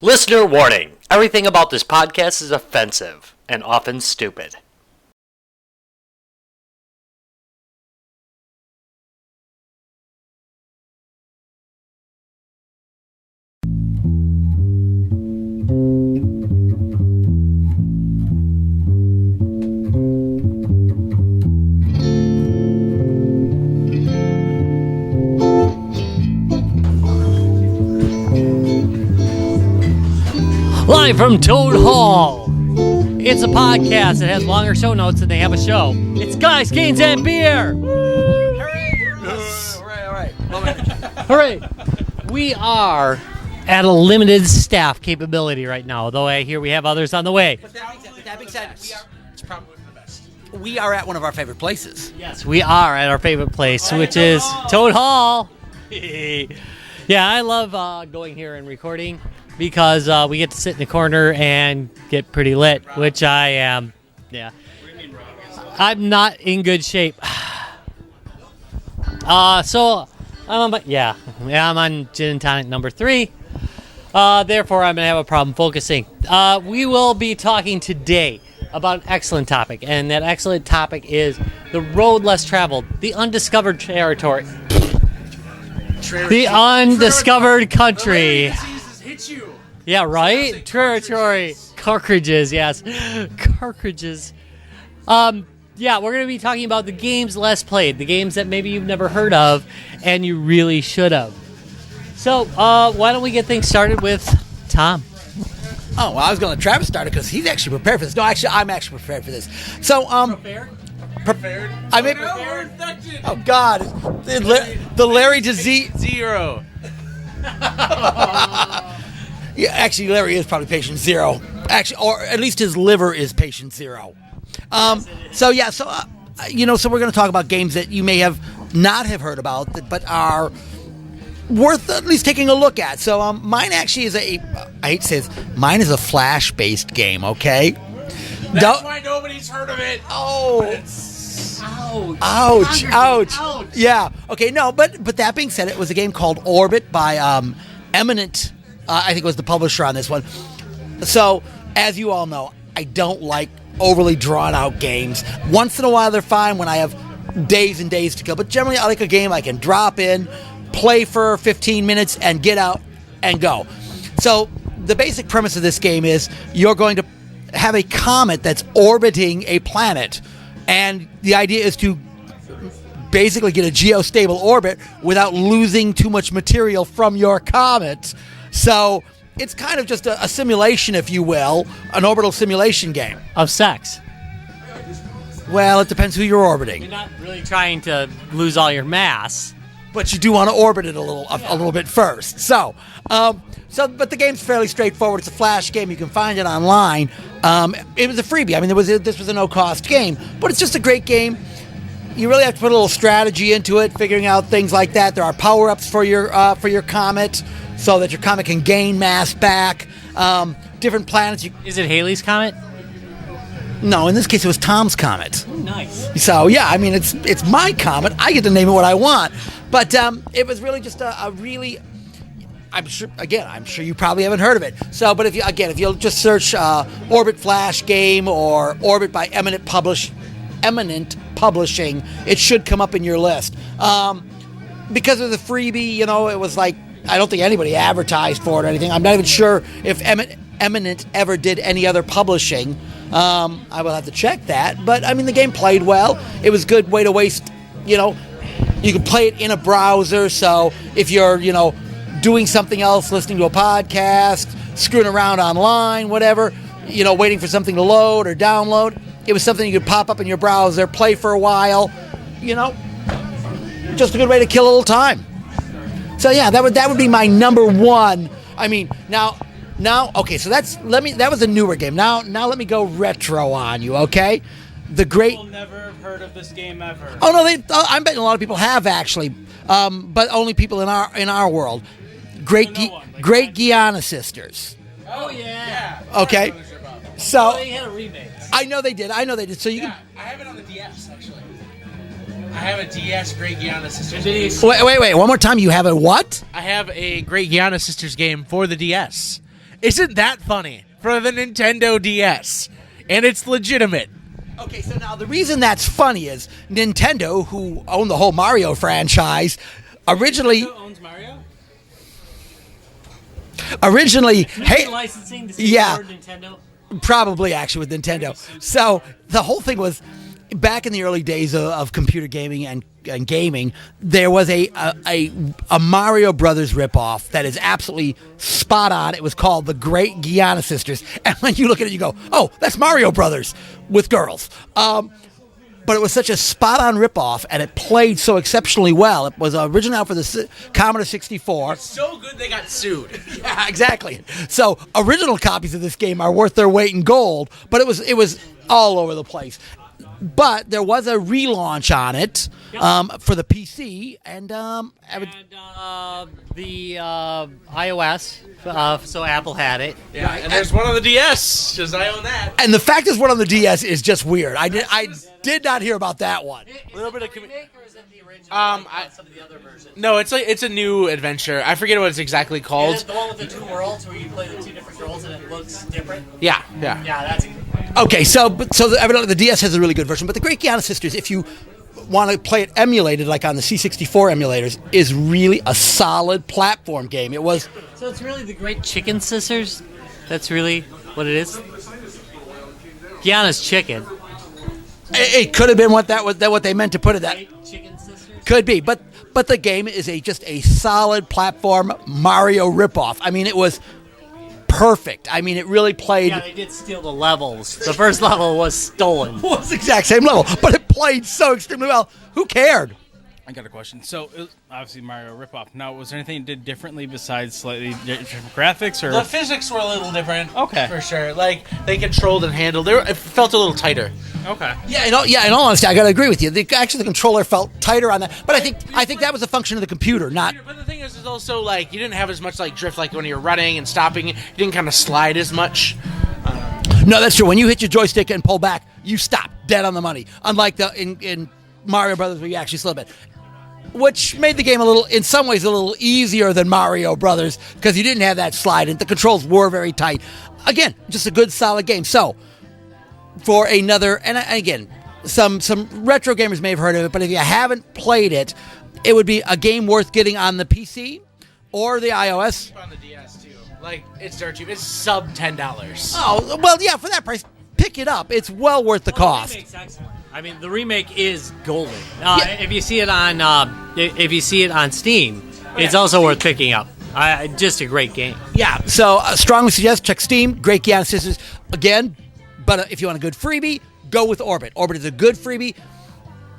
Listener warning. Everything about this podcast is offensive and often stupid. Live from Toad Hall. It's a podcast that has longer show notes than they have a show. It's Guys, Games, and Beer. Hooray. Hooray. We are at a limited staff capability right now, though I hear we have others on the way. But that being said, it's probably the best. We are at one of our favorite places. Yes, we are at our favorite place, which is Toad Hall. Yeah, I love going here and recording because we get to sit in the corner and get pretty lit, which I am. Yeah. I'm not in good shape. So, I'm on gin and tonic number 3. Therefore, I'm going to have a problem focusing. We will be talking today about an excellent topic, and that excellent topic is the road less traveled, the undiscovered territory. The undiscovered country. Yeah, right? Territory. Cartridges, yes. Cartridges. Yeah, we're going to be talking about the games less played, the games that maybe you've never heard of, and you really should have. So, why don't we get things started with Tom? Oh, well, I was going to Travis start it because he's actually prepared for this. No, actually, I'm actually prepared for this. So, Prepared? I may... Oh, God. The Larry disease... Zero. Yeah, actually, Larry is probably patient 0. Actually, or at least his liver is patient 0. So we're going to talk about games that you may not have heard about, but are worth at least taking a look at. So mine actually is I hate to say this, mine is a Flash-based game, okay? That's why nobody's heard of it. Oh. Ouch. Yeah. Okay, no, but that being said, it was a game called Orbit by Eminent. I think it was the publisher on this one. So, as you all know, I don't like overly drawn-out games. Once in a while, they're fine when I have days and days to kill. But generally, I like a game I can drop in, play for 15 minutes, and get out and go. So, the basic premise of this game is you're going to have a comet that's orbiting a planet. And the idea is to basically get a geostable orbit without losing too much material from your comet. So it's kind of just a simulation, if you will, an orbital simulation game. Of sex. Well, it depends who you're orbiting. You're not really trying to lose all your mass. But you do want to orbit it a little bit first. But the game's fairly straightforward. It's a Flash game. You can find it online. It was a freebie. I mean, this was a no-cost game, but it's just a great game. You really have to put a little strategy into it, figuring out things like that. There are power-ups for your comet, so that your comet can gain mass back. Different planets. Is it Halley's Comet? No, in this case, it was Tom's comet. Nice. So yeah, I mean, it's my comet. I get to name it what I want. But it was really just a really. I'm sure you probably haven't heard of it. So, but if you'll just search Orbit Flash game or Orbit by Eminent Publishing, it should come up in your list. Because of the freebie, it was like, I don't think anybody advertised for it or anything. I'm not even sure if Eminent ever did any other publishing. I will have to check that. But, I mean, the game played well. It was a good way to waste, you could play it in a browser. So if you're, doing something else, listening to a podcast, screwing around online, whatever, waiting for something to load or download, it was something you could pop up in your browser, play for a while, just a good way to kill a little time. So yeah, that would be my number 1. I mean, now okay, so that was a newer game. Now let me go retro on you, okay? People never have heard of this game ever. Oh no, I'm betting a lot of people have actually, but only people in our world. Great Guiana Sisters. Oh yeah. Okay. So they had a remake. I know they did. So you I have it on the DS actually. I have a DS Great Guiana Sisters. Wait. One more time. You have a what? I have a Great Guiana Sisters game for the DS. isn't that funny for the Nintendo DS, and it's legitimate. Okay, so now the reason that's funny is Nintendo, who owned the whole Mario franchise, originally. Who owns Mario? Hey, Licensing to yeah. Nintendo. Probably actually with Nintendo. So the whole thing was back in the early days of computer gaming and gaming, there was a Mario Brothers ripoff that is absolutely spot on. It was called the Great Guiana Sisters, and when you look at it, you go, "Oh, that's Mario Brothers with girls." But it was such a spot-on ripoff, and it played so exceptionally well. It was originally out for the Commodore 64. It's so good they got sued. Yeah, exactly. So original copies of this game are worth their weight in gold, but it was all over the place. But there was a relaunch on it for the PC, and the iOS, so Apple had it. Yeah, and there's one on the DS, because I own that. and the fact is, one on the DS is just weird. I did not hear about that one. A little bit of remake, or is it the original? Some of the other versions. No, it's a new adventure. I forget what it's exactly called. Is it the one with the two worlds where you play the two different girls and it looks different? Yeah. Yeah, that's. Okay, so evidently the DS has a really good version, but the Great Guiana Sisters, if you want to play it emulated like on the C64 emulators, is really a solid platform game. It was. So it's really the Great Chicken Sisters? That's really what it is? Guiana's chicken. It could have been what they meant to put it that. Great Chicken Sisters? Could be, but the game is just a solid platform Mario ripoff. I mean, it was perfect. I mean, it really played. Yeah, they did steal the levels. The first level was stolen. It was the exact same level, but it played so extremely well. Who cared? I got a question. So, it was obviously Mario ripoff. Now, was there anything it did differently besides slightly different graphics? Or The physics were a little different. Okay. For sure. Like, they controlled and handled. It felt a little tighter. Okay. Yeah, in all honesty, I got to agree with you. The controller felt tighter on that, but I think that was a function of the computer, not. But the thing is also, like, you didn't have as much, like, drift, like, when you're running and stopping. You didn't kind of slide as much. No, that's true. When you hit your joystick and pull back, you stop dead on the money. Unlike in Mario Brothers, where you actually slip it, which made the game in some ways, a little easier than Mario Brothers because you didn't have that slide, and the controls were very tight. Again, just a good, solid game. So, for another, and again, some retro gamers may have heard of it, but if you haven't played it, it would be a game worth getting on the PC or the iOS. On the DS, too. Like, it's dirt cheap. It's sub $10. Oh, well, yeah, for that price, pick it up. It's well worth the cost. The remake's excellent. I mean, the remake is golden. Yeah. If you see it on Steam, it's also worth picking up. Just a great game. Yeah, so strongly suggest check Steam. Great Guiana Sisters again, but if you want a good freebie, go with Orbit. Orbit is a good freebie.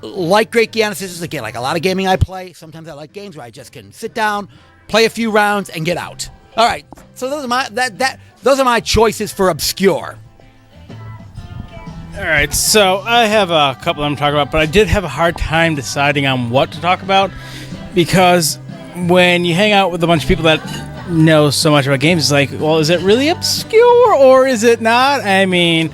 Like Great Guiana Sisters, again, like a lot of gaming I play. Sometimes I like games where I just can sit down, play a few rounds, and get out. All right, so those are my choices for obscure. All right, so I have a couple I'm talking about, but I did have a hard time deciding on what to talk about because when you hang out with a bunch of people that know so much about games, it's like, well, is it really obscure or is it not? I mean,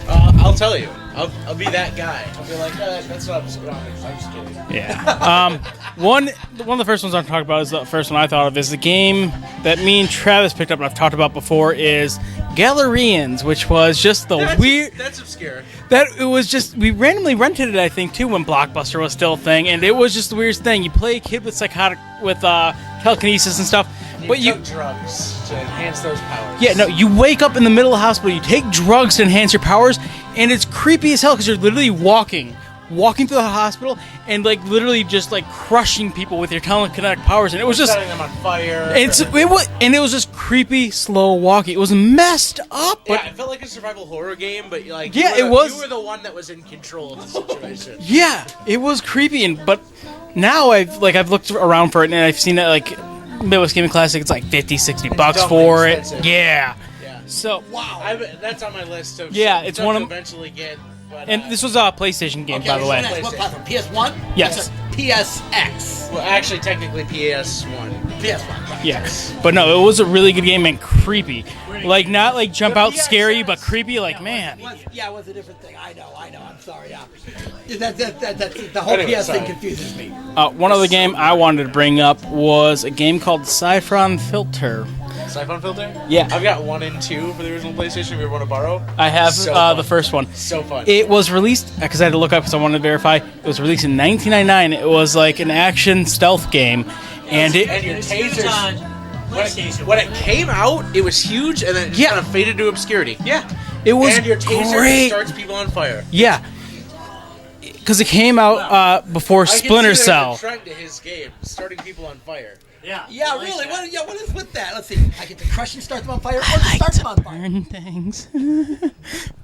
I'll tell you. I'll be that guy. I'll be like, that's not obscure. I'm just kidding. yeah. One of the first ones I'm talking about is the first one I thought of is the game that me and Travis picked up and I've talked about before is Galerians, which was just weird. That's obscure. That it was just we randomly rented it, I think, too, when Blockbuster was still a thing, and it was just the weirdest thing. You play a kid with telekinesis and stuff, but you took drugs to enhance those powers. Yeah, no, you wake up in the middle of the hospital, you take drugs to enhance your powers, and it's creepy as hell because you're literally walking through the hospital and like literally just like crushing people with your telekinetic powers, and it was just setting them on fire. It was just creepy, slow walking. It was messed up. But yeah, it felt like a survival horror game, but like it was. You were the one that was in control of the situation. Yeah, it was creepy, but now I've looked around for it and I've seen it like Midwest Gaming Classic. It's like $50-$60 for expensive. it. Yeah. So wow, that's on my list of it's one of eventually get. But, and this was a PlayStation game, by the way. What platform? PS1? Yes. PSX. Well, actually, technically PS1. PS1. Right. Yes, but no, it was a really good game and creepy. Like not like jump out scary, but creepy. Like man. It was a different thing. I know. I'm sorry. Yeah. The whole PS thing confuses me. One other game I wanted to bring up was a game called Siphon Filter. Siphon filter? Yeah. I've got 1 and 2 for the original PlayStation. If you ever want to borrow, I have So fun. the first one. So fun. It was released, because I had to look up because I wanted to verify. It was released in 1999. It was like an action stealth game. And and it your It's huge on tasers. PlayStation. When it came out, it was huge, and then it just kind of faded to obscurity. it was And your taser great. starts people on fire. Yeah. Because it came out before Splinter Cell. I can see there's a trend to his game, starting people on fire. Yeah. Yeah, I like really. that. What is with that? Let's see. I get to crush and start them on fire, or just start them on fire. Burn things.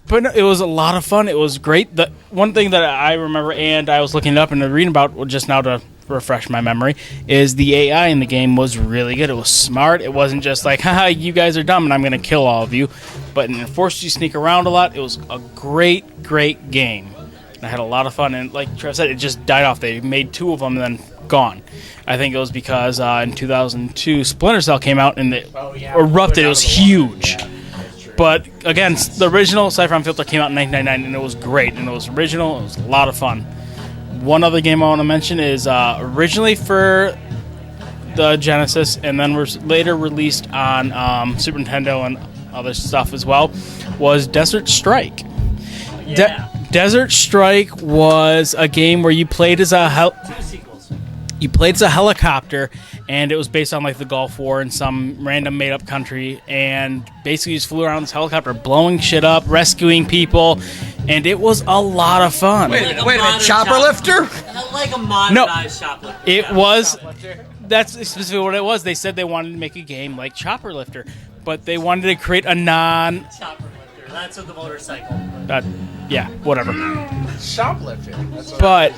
But no, it was a lot of fun. It was great. The one thing that I remember, and I was looking it up and reading about just now to refresh my memory, is the AI in the game was really good. It was smart. It wasn't just like, haha, you guys are dumb and I'm going to kill all of you. But it forced you to sneak around a lot. It was a great, great game. I had a lot of fun, and like Trev said, it just died off. They made 2 of them and then gone. I think it was because in 2002, Splinter Cell came out and it erupted. It was huge. But again, the original Siphon Filter came out in 1999, and it was great. And it was original. It was a lot of fun. One other game I want to mention is originally for the Genesis, and then was later released on Super Nintendo and other stuff as well, was Desert Strike. Yeah. Desert Strike was a game where you played as a 2 sequels. helicopter, and it was based on like the Gulf War in some random made-up country, and basically you just flew around this helicopter blowing shit up, rescuing people, and it was a lot of fun. Wait a minute. Chopper lifter? Like a modernized shoplifter. It was. That's specifically what it was. They said they wanted to make a game like Chopper Lifter, but they wanted to create a Chopper lifter. That's with the motorcycle. yeah, whatever. Shoplifting. That's what But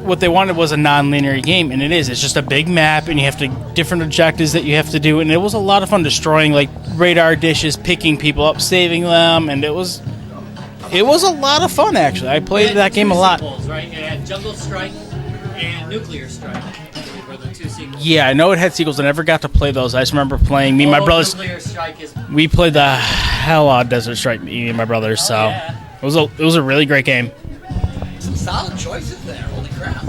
what they wanted was a non-linear game, and it is. It's just a big map, and you have to different objectives that you have to do, and it was a lot of fun destroying like radar dishes, picking people up, saving them, and it was a lot of fun actually. I played that game a lot. Sequels, right? It had Jungle Strike and Nuclear Strike. Were the 2 sequels. Yeah, I know it had sequels. I never got to play those. I just remember playing. Me and my brothers. Nuclear Strike is. We played the hell out of Desert Strike. Me and my brothers. So yeah. it was a really great game. Some solid choices there. Holy crap.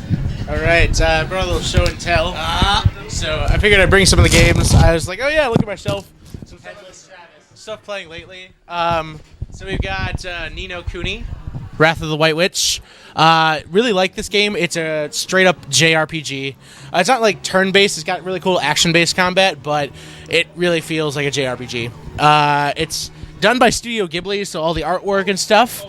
All right, brought a little show and tell. So I figured I'd bring some of the games. I was like, oh yeah, look at my shelf. Some stuff playing lately. So we've got Ni no Kuni, Wrath of the White Witch. Really like this game. It's a straight up JRPG. It's not like turn based. It's got really cool action based combat, but it really feels like a JRPG. It's done by Studio Ghibli, so all the artwork and stuff.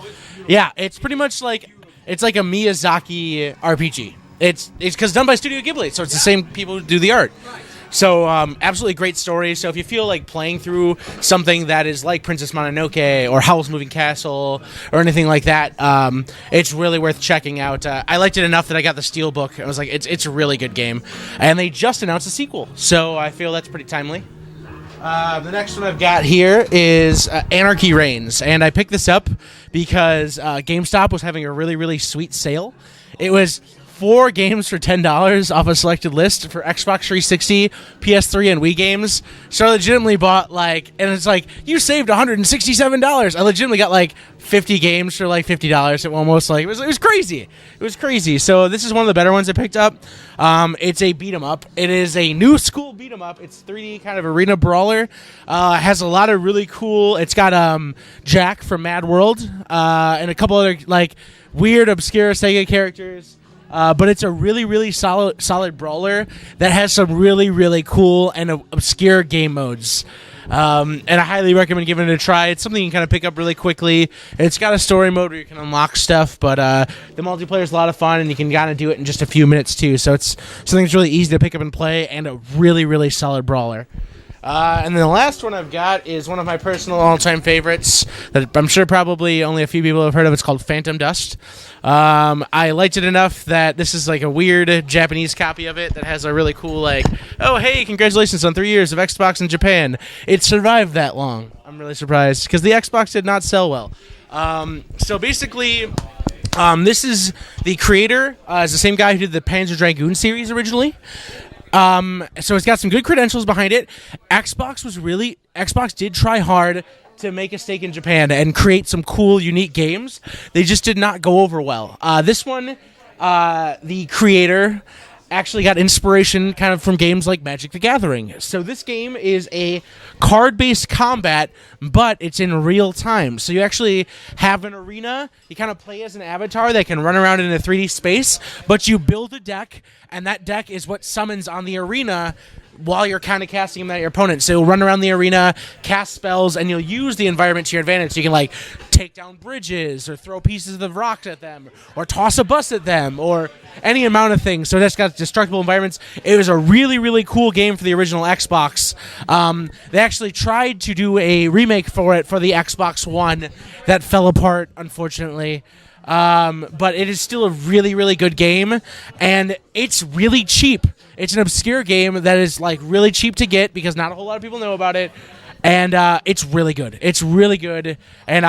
Yeah, it's pretty much like it's like a Miyazaki RPG. It's because done by Studio Ghibli, so it's the same people who do the art. So absolutely great story. So if you feel like playing through something that is like Princess Mononoke or Howl's Moving Castle or anything like that, it's really worth checking out. I liked it enough that I got the Steelbook. I was like, it's a really good game. And they just announced a sequel, so I feel that's pretty timely. The next one I've got here is Anarchy Reigns, and I picked this up because GameStop was having a really, really sweet sale. It was 4 games for $10 off a selected list for Xbox 360, PS3, and Wii games. So I legitimately bought and it's like, you saved $167. I legitimately got 50 games for $50. It almost it was crazy. It was crazy. So this is one of the better ones I picked up. It's a beat 'em up. It is a new school beat 'em up. It's 3D kind of arena brawler. Has a lot of really cool. It's got Jack from Mad World and a couple other weird obscure Sega characters. But it's a really, really solid brawler that has some really, really cool and obscure game modes. And I highly recommend giving it a try. It's something you can kind of pick up really quickly. It's got a story mode where you can unlock stuff, but the multiplayer is a lot of fun, and you can kind of do it in just a few minutes, too. So it's something that's really easy to pick up and play, and a really, really solid brawler. And then the last one I've got is one of my personal all-time favorites that I'm sure probably only a few people have heard of. It's called Phantom Dust. I liked it enough that this is a weird Japanese copy of it that has a really cool oh hey, congratulations on 3 years of Xbox in Japan. It survived that long. I'm really surprised because the Xbox did not sell well. So basically, this is the creator is the same guy who did the Panzer Dragoon series originally. So it's got some good credentials behind it. Xbox did try hard to make a stake in Japan and create some cool, unique games. They just did not go over well. This one, the creator actually got inspiration kind of from games like Magic the Gathering. So this game is a card-based combat, but it's in real time. So you actually have an arena. You kind of play as an avatar that can run around in a 3D space, but you build a deck, and that deck is what summons on the arena while you're kind of casting them at your opponent. So you'll run around the arena, cast spells, and you'll use the environment to your advantage. So you can, like, take down bridges or throw pieces of rocks at them or toss a bus at them or any amount of things. So that's got destructible environments. It was a really, really cool game for the original Xbox. They actually tried to do a remake for it for the Xbox One that fell apart, unfortunately. But it is still a really, really good game, and it's really cheap. It's an obscure game that is like really cheap to get because not a whole lot of people know about it, and it's really good. It's really good, and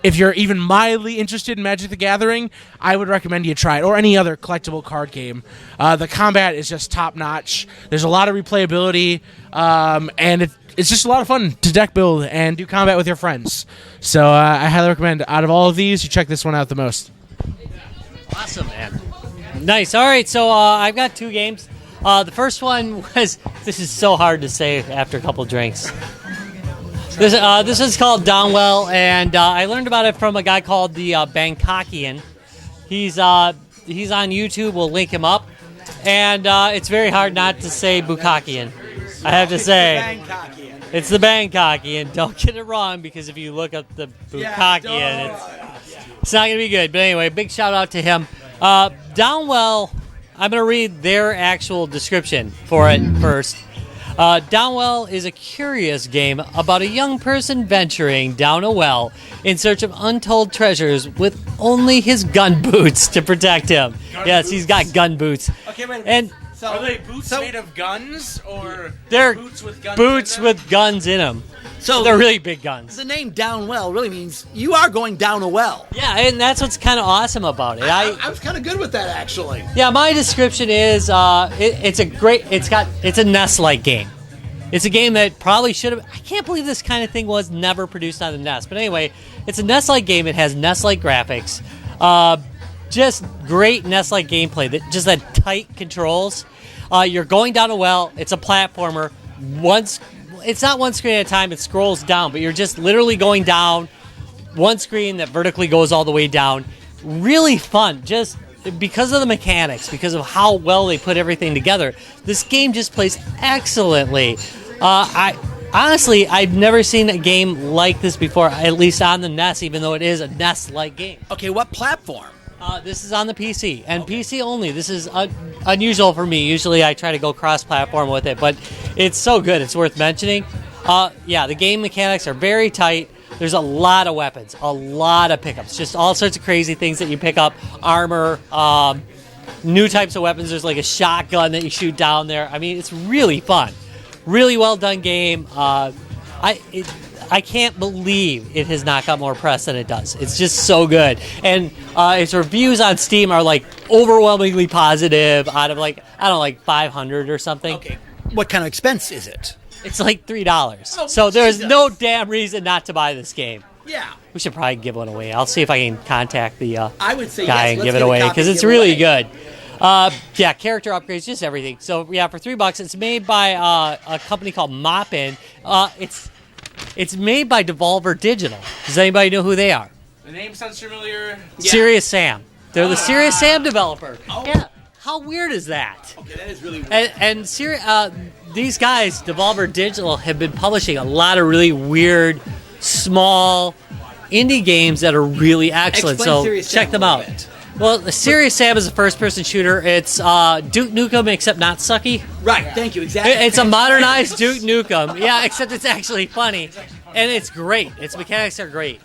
if you're even mildly interested in Magic the Gathering, I would recommend you try it, or any other collectible card game. The combat is just top notch. There's a lot of replayability, and it's just a lot of fun to deck build and do combat with your friends. So I highly recommend, out of all of these, you check this one out the most. Awesome, man. Nice. All right, so I've got 2 games. The first one was, this is so hard to say after a couple drinks. This is called Downwell, and I learned about it from a guy called the Bangkokian. He's on YouTube. We'll link him up. And it's very hard not to say Bukakian. I have to say. It's the Bangkokian. Don't get it wrong, because if you look up the Bukakian, it's not going to be good. But anyway, big shout out to him. Downwell, I'm going to read their actual description for it first. Downwell is a curious game about a young person venturing down a well in search of untold treasures with only his gun boots to protect him. Yes, he's got gun boots. Okay, wait. And Are they boots made of guns, or they're boots with guns boots in them? with guns in them. So they're really big guns. the name Down Well really means you are going down a well. Yeah, and that's what's kind of awesome about it. I was kind of good with that, actually. Yeah, my description is it's a NES-like game. It's a game that probably should have. I can't believe this kind of thing was never produced on the NES. But anyway, it's a NES-like game. It has NES-like graphics, just great NES-like gameplay. That tight controls. You're going down a well. It's a platformer. It's not one screen at a time. It scrolls down, but you're just literally going down one screen that vertically goes all the way down. Really fun, just because of the mechanics, because of how well they put everything together. This game just plays excellently. I've never seen a game like this before, at least on the NES, even though it is a NES-like game. Okay, what platform? This is on the PC, and PC only. This is unusual for me. Usually I try to go cross-platform with it, but it's so good. It's worth mentioning. The game mechanics are very tight. There's a lot of weapons, a lot of pickups, just all sorts of crazy things that you pick up. Armor, new types of weapons. There's like a shotgun that you shoot down there. I mean, it's really fun. Really well done game. I can't believe it has not got more press than it does. It's just so good. And its reviews on Steam are like overwhelmingly positive out of like 500 or something. Okay, what kind of expense is it? It's like $3. Oh, so there's Jesus. no damn reason not to buy this game. Yeah. We should probably give one away. I'll see if I can contact the I would say guy yes, and let's give it get a away copy because and it's give it really away. good. Character upgrades, just everything. So yeah, for $3, it's made by a company called Moppin. It's made by Devolver Digital. Does anybody know who they are? The name sounds familiar. Serious Sam. They're the Serious Sam developer. Oh. Yeah. How weird is that? Okay, that is really weird. And these guys, Devolver Digital, have been publishing a lot of really weird, small, indie games that are really excellent. Explain so Serious check Sam them a out. little bit. Well, Serious Sam is a first-person shooter. It's Duke Nukem, except not sucky. Right, thank you, exactly. It's a modernized Duke Nukem. Yeah, except it's actually funny. And it's great. Its mechanics are great.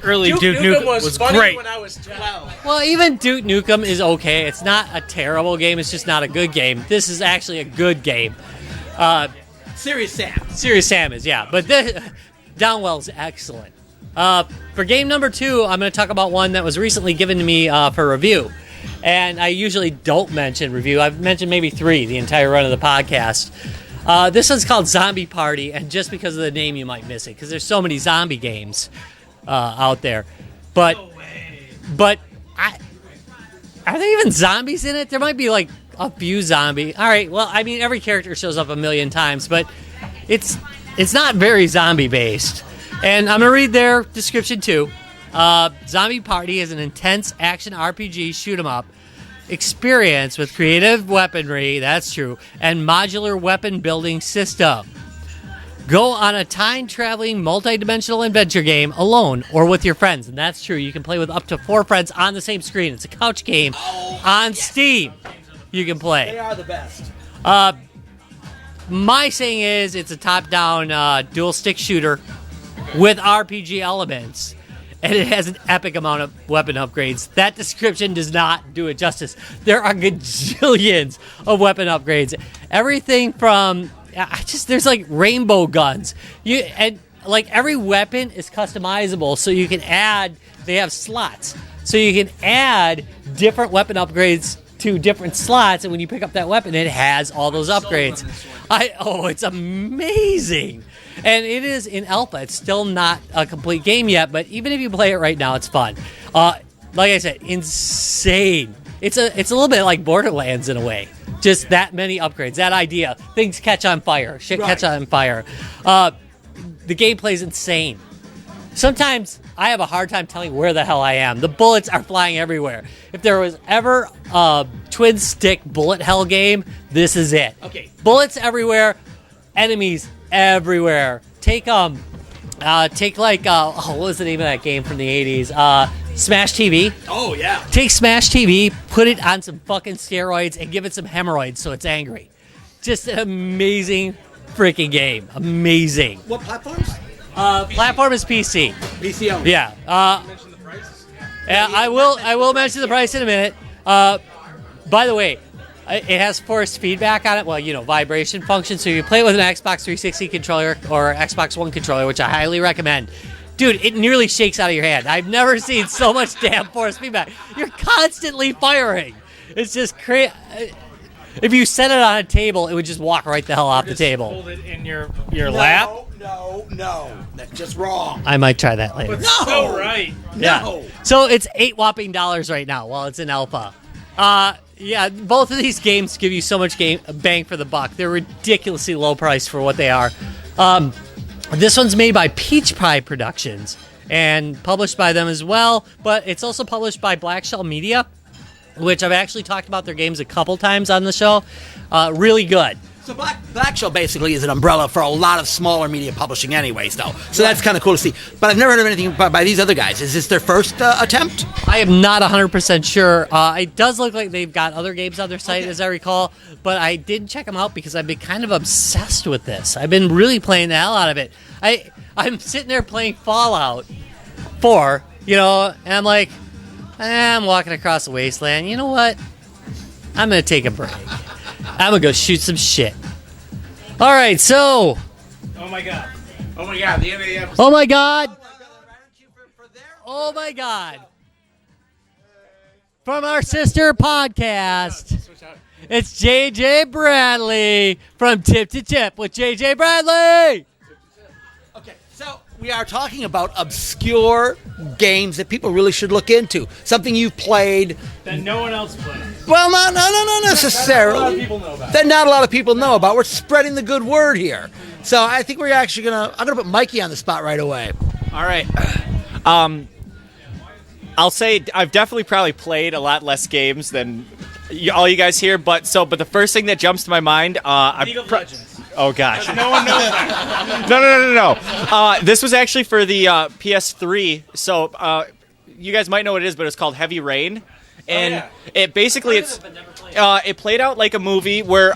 Early Duke Nukem was funny great. when I was 12. Well, even Duke Nukem is okay. It's not a terrible game. It's just not a good game. This is actually a good game. Serious Sam. Serious Sam is, yeah. But Downwell's excellent. For game number 2, I'm going to talk about one that was recently given to me for review. And I usually don't mention review. I've mentioned maybe 3 the entire run of the podcast. This one's called Zombie Party, and just because of the name you might miss it, because there's so many zombie games out there. But I Are there even zombies in it? There might be like a few zombies. All right. Well, I mean, every character shows up a million times, but it's not very zombie based. And I'm gonna read their description too. Zombie Party is an intense action RPG shoot 'em up experience with creative weaponry. That's true, and modular weapon building system. Go on a time-traveling, multi-dimensional adventure game alone or with your friends. And that's true. You can play with up to 4 friends on the same screen. It's a couch game on Steam. You can play. They are the best. My saying is it's a top-down dual-stick shooter with RPG elements. And it has an epic amount of weapon upgrades. That description does not do it justice. There are gajillions of weapon upgrades. Everything from... there's like rainbow guns. And like every weapon is customizable, so you can add. They have slots, so you can add different weapon upgrades to different slots. And when you pick up that weapon, it has all those upgrades. It's amazing, and it is in alpha. It's still not a complete game yet, but even if you play it right now, it's fun. Like I said, insane. It's a little bit like Borderlands in a way. Just that many upgrades, that idea. Things catch on fire. Shit catch on fire. The gameplay's insane. Sometimes I have a hard time telling where the hell I am. The bullets are flying everywhere. If there was ever a twin stick bullet hell game, this is it. Okay. Bullets everywhere, enemies everywhere. Take what was the name of that game from the 80s? Smash TV. Oh, yeah. Take Smash TV, put it on some fucking steroids, and give it some hemorrhoids so it's angry. Just an amazing freaking game. Amazing. What platforms? Platform is PC. PC only. Yeah. I will mention the price in a minute. By the way, it has force feedback on it. Well, vibration function. So you play it with an Xbox 360 controller or Xbox One controller, which I highly recommend. Dude, it nearly shakes out of your hand. I've never seen so much damn force feedback. You're constantly firing. It's just crazy. If you set it on a table, it would just walk right the hell off the table. Hold it in your lap. No. That's just wrong. I might try that later. No. So right. Yeah. No. So it's $8 whopping right now while it's in alpha. Yeah, both of these games give you so much bang for the buck. They're ridiculously low price for what they are. This one's made by Peach Pie Productions and published by them as well, but it's also published by Black Shell Media, which I've actually talked about their games a couple times on the show. Really good. So Black Shell basically is an umbrella for a lot of smaller media publishing anyways, though. So that's kind of cool to see. But I've never heard of anything by these other guys. Is this their first attempt? I am not 100% sure. It does look like they've got other games on their site, as I recall, but I didn't check them out because I've been kind of obsessed with this. I've been really playing the hell out of it. I'm sitting there playing Fallout 4, and I'm like, I'm walking across the wasteland. You know what? I'm going to take a break. I'm going to go shoot some shit. All right, so... Oh, my God. Oh my god, the end of the episode. Oh, my God. Oh, my God. From our sister podcast, it's JJ Bradley from Tip to Tip with JJ Bradley. Okay, so we are talking about obscure games that people really should look into. Something you've played. That no one else plays. Well, not necessarily. That not a lot of people know about. We're spreading the good word here. So I think we're actually I'm gonna put Mikey on the spot right away. All right. I'll say I've definitely probably played a lot less games than all you guys here, but the first thing that jumps to my mind, League of Legends. Oh gosh. No one knows that. No. This was actually for the PS3. So you guys might know what it is, but it's called Heavy Rain, and it basically it played out like a movie where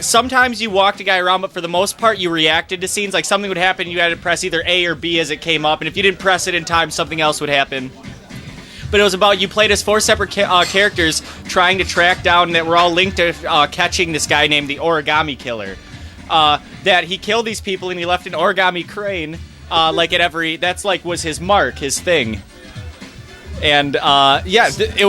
sometimes you walked a guy around, but for the most part you reacted to scenes. Like something would happen, you had to press either A or B as it came up, and if you didn't press it in time, something else would happen. But it was about you played as 4 separate characters trying to track down that were all linked to catching this guy named the Origami Killer. That he killed these people and he left an origami crane that's like was his mark, his thing. And it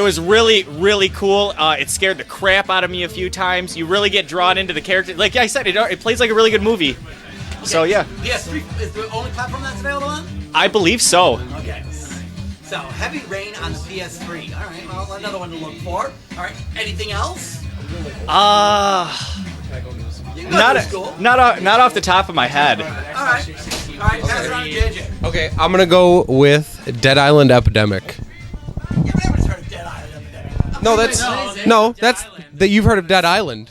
was really cool. It scared the crap out of me a few times. You really get drawn into the character. Like I said, it plays like a really good movie. Okay. So yeah. PS3 is the only platform that's available on? I believe so. Okay. So, Heavy Rain on the PS3. All right, well, another one to look for. All right, anything else? You can go to school. Not off the top of my head. All right, pass it on to JJ. Okay, I'm gonna go with Dead Island Epidemic. Yeah, but everybody's heard of Dead Island Epidemic. No, that's that you've heard of Dead Island.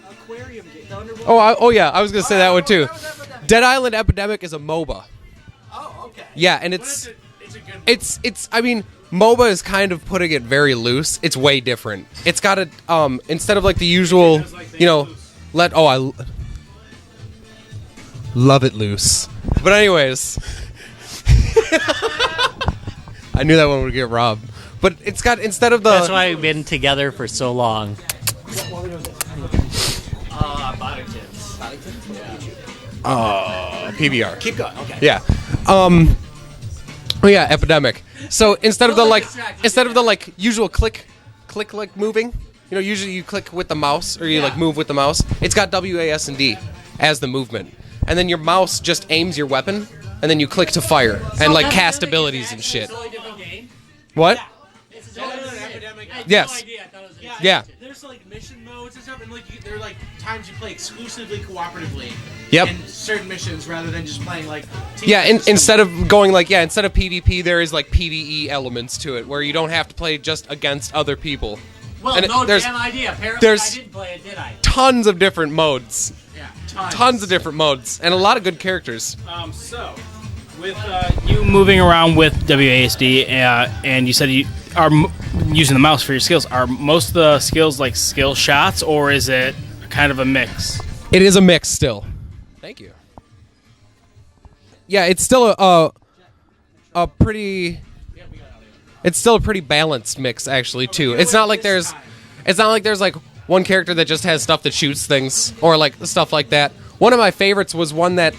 Aquarium game. Oh yeah, I was gonna say that one too. Dead Island Epidemic is a MOBA. Oh, okay. Yeah, and it's I mean, MOBA is kind of putting it very loose. It's way different. It's got a instead of like the usual, I love it loose. But anyways, I knew that one would get robbed. But it's got instead of the That's why we've been together for so long. PBR. Keep going. Okay. Yeah. Oh yeah, Epidemic. So instead of the usual click like moving, usually you click with the mouse or you like move with the mouse. It's got WAS and D as the movement, and then your mouse just aims your weapon, and then you click to fire and like cast abilities and shit. What? Yes. Yeah. There's like mission modes and stuff, and like there are like times you play exclusively cooperatively. Yep. In certain missions, rather than just playing like. Yeah, instead of PvP, there is like PvE elements to it, where you don't have to play just against other people. Well, And no there's- damn idea. Apparently, there's- I didn't play it, did I? Tons of different modes. Yeah. Tons of different modes, and a lot of good characters. So, with you moving around with WASD, and you said you are using the mouse for your skills, are most of the skills like skill shots, or is it kind of a mix? It is a mix still. Thank you. Yeah, it's still a pretty. It's still a pretty balanced mix, actually, too. It's not like there's like one character that just has stuff that shoots things or like stuff like that. One of my favorites was one that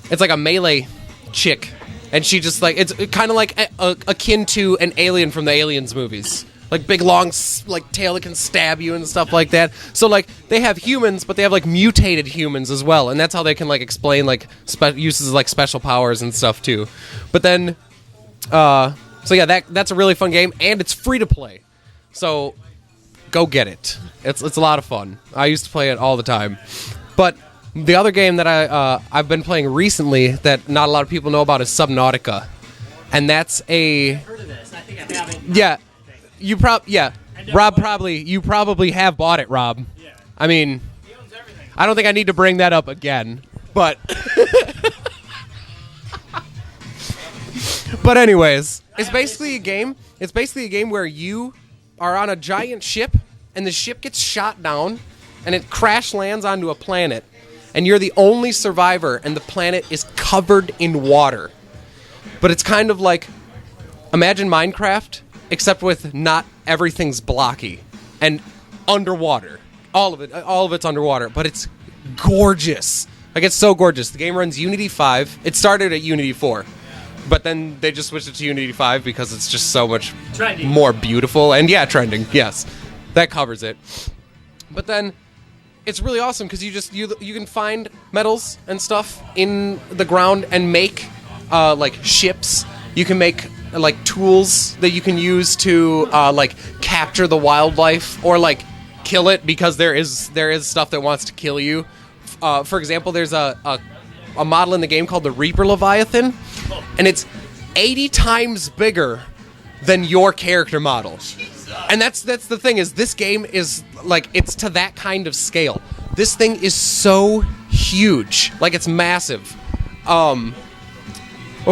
it's like a melee chick, and she just like it's kind of like akin to an alien from the Aliens movies. Like big long like tail that can stab you and stuff like that. So like they have humans, but they have like mutated humans as well, and that's how they can like explain like uses of, like special powers and stuff too. But then, so yeah, that's a really fun game, and it's free to play. So go get it. It's a lot of fun. I used to play it all the time. But the other game that I've been playing recently that not a lot of people know about is Subnautica, and that's a Heard of this? I think I have it. yeah. You probably have bought it, Rob. Yeah. I mean, He owns everything. I don't think I need to bring that up again. But But anyways, it's basically a game. It's basically a game where you are on a giant ship and the ship gets shot down and it crash lands onto a planet and you're the only survivor and the planet is covered in water. But it's kind of like imagine Minecraft except with not everything's blocky and underwater. All of it's underwater, but it's gorgeous. Like it's so gorgeous. The game runs Unity 5. It started at Unity 4. But then they just switched it to Unity 5 because it's just so much Trending. more beautiful. And yeah, trending. Yes. That covers it. But then it's really awesome because you can find metals and stuff in the ground and make like ships. You can make like tools that you can use to like capture the wildlife or like kill it because there is stuff that wants to kill you. For example, there's a model in the game called the Reaper Leviathan, and it's 80 times bigger than your character model. And that's the thing is this game is like it's to that kind of scale. This thing is so huge, like it's massive. What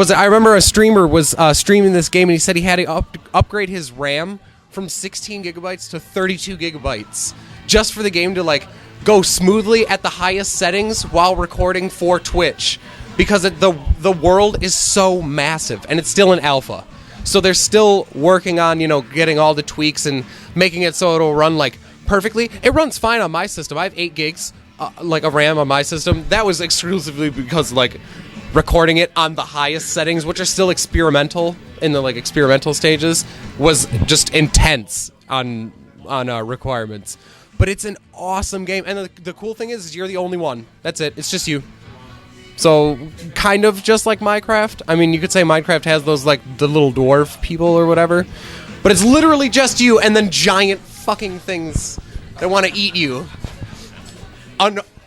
was it? I remember a streamer was streaming this game, and he said he had to upgrade his RAM from 16 gigabytes to 32 gigabytes just for the game to like go smoothly at the highest settings while recording for Twitch, because the world is so massive and it's still in alpha. So they're still working on getting all the tweaks and making it so it'll run like perfectly. It runs fine on my system. I have 8 gigs like of RAM on my system. That was exclusively because like recording it on the highest settings, which are still experimental in the like experimental stages, was just intense on requirements. But it's an awesome game, and the cool thing is you're the only one. That's it. It's just you. So kind of just like Minecraft. I mean, you could say Minecraft has those like the little dwarf people or whatever, but it's literally just you and then giant fucking things that want to eat you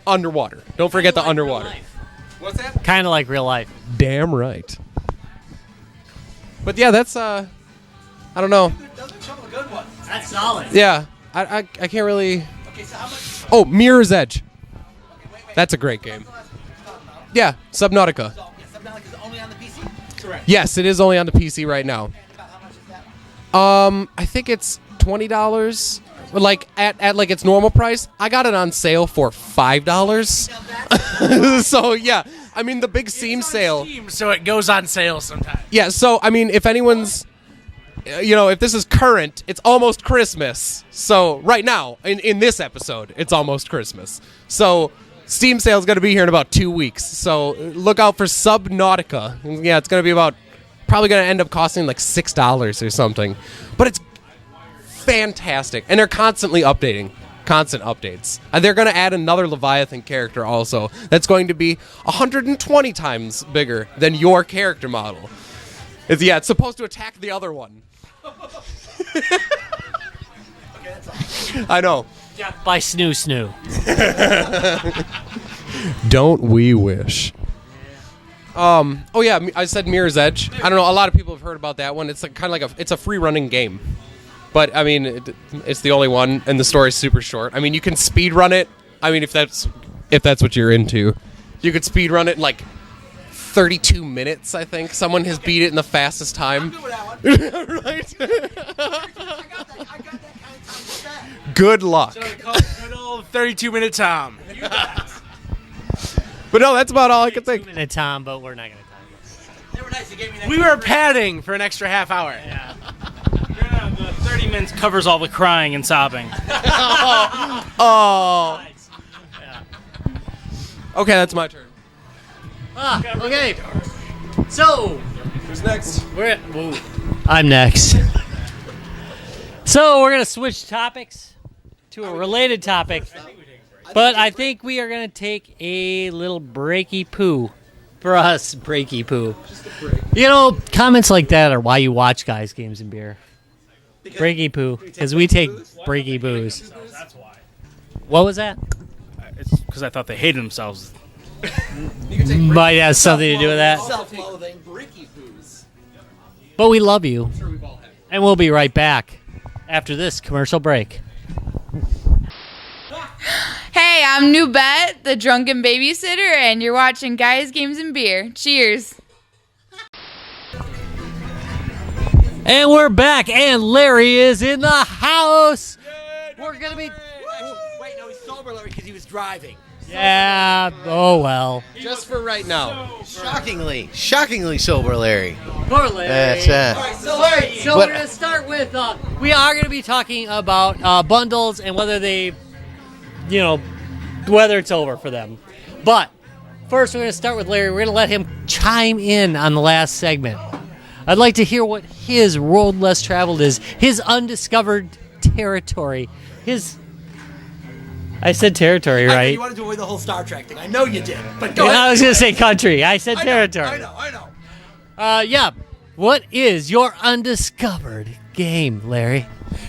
underwater. Don't forget the underwater. What's that? Kind of like real life. Damn right. But yeah, that's I don't know. That's solid. Yeah, I can't really. Oh, Mirror's Edge. That's a great game. Yeah, Subnautica. Subnautica's only on the PC. Yes, it is only on the PC right now. I think it's $20. Like at like its normal price. I got it on sale for $5. So yeah, I mean the big Steam sale. So it goes on sale sometimes. Yeah, so I mean if anyone's, if this is current, it's almost Christmas. So right now in this episode, it's almost Christmas. So Steam sale is going to be here in about 2 weeks. So look out for Subnautica. Yeah, it's going to be probably going to end up costing like $6 or something. But it's fantastic, and they're constantly updating. Constant updates. And they're going to add another Leviathan character also that's going to be 120 times bigger than your character model. It's supposed to attack the other one. I know. Death by Snoo Snoo. Don't we wish? Oh yeah, I said Mirror's Edge. I don't know. A lot of people have heard about that one. It's like kind of like it's a free running game. But, I mean, it's the only one, and the story's super short. I mean, you can speed run it. I mean, if that's what you're into. You could speed run it in, like, 32 minutes, I think. Someone has beat it in the fastest time. Right? I got that kind of time. Good luck. So good old 32-minute Tom. But no, that's about all I can think. 2 minute Tom, but we're not going to time They were nice. They gave me that. We were padding for an extra half hour. Yeah. The 30 minutes covers all the crying and sobbing. Oh. Okay, that's my turn. Okay. So, Who's next? I'm next. So, we're going to switch topics to a related topic. But I think we are going to take a little breaky poo. For us, breaky poo. Comments like that are why you watch Guys, Games, and Beer. Breaky poo. Because we take breaky boos. That's why. What was that? It's because I thought they hated themselves. Might have something to do with that. Self-loathing, bricky poos. But we love you. And we'll be right back after this commercial break. Hey, I'm New Bet, the drunken babysitter, and you're watching Guys, Games, and Beer. Cheers. And we're back, and Larry is in the house. We're going to be... Wait, no, he's sober, Larry, because he was driving. Yeah, oh well. Just for right now. Shockingly sober, Larry. Poor Larry. That's So we're going to start with... we are going to be talking about bundles and whether they... whether it's over for them. But first, we're going to start with Larry. We're going to let him chime in on the last segment. I'd like to hear what his road less traveled is, his undiscovered territory, I said territory, I know right? you wanted to avoid the whole Star Trek thing. I know you did, but go ahead. I was going to say country. I said territory. I know. Yeah. What is your undiscovered game, Larry?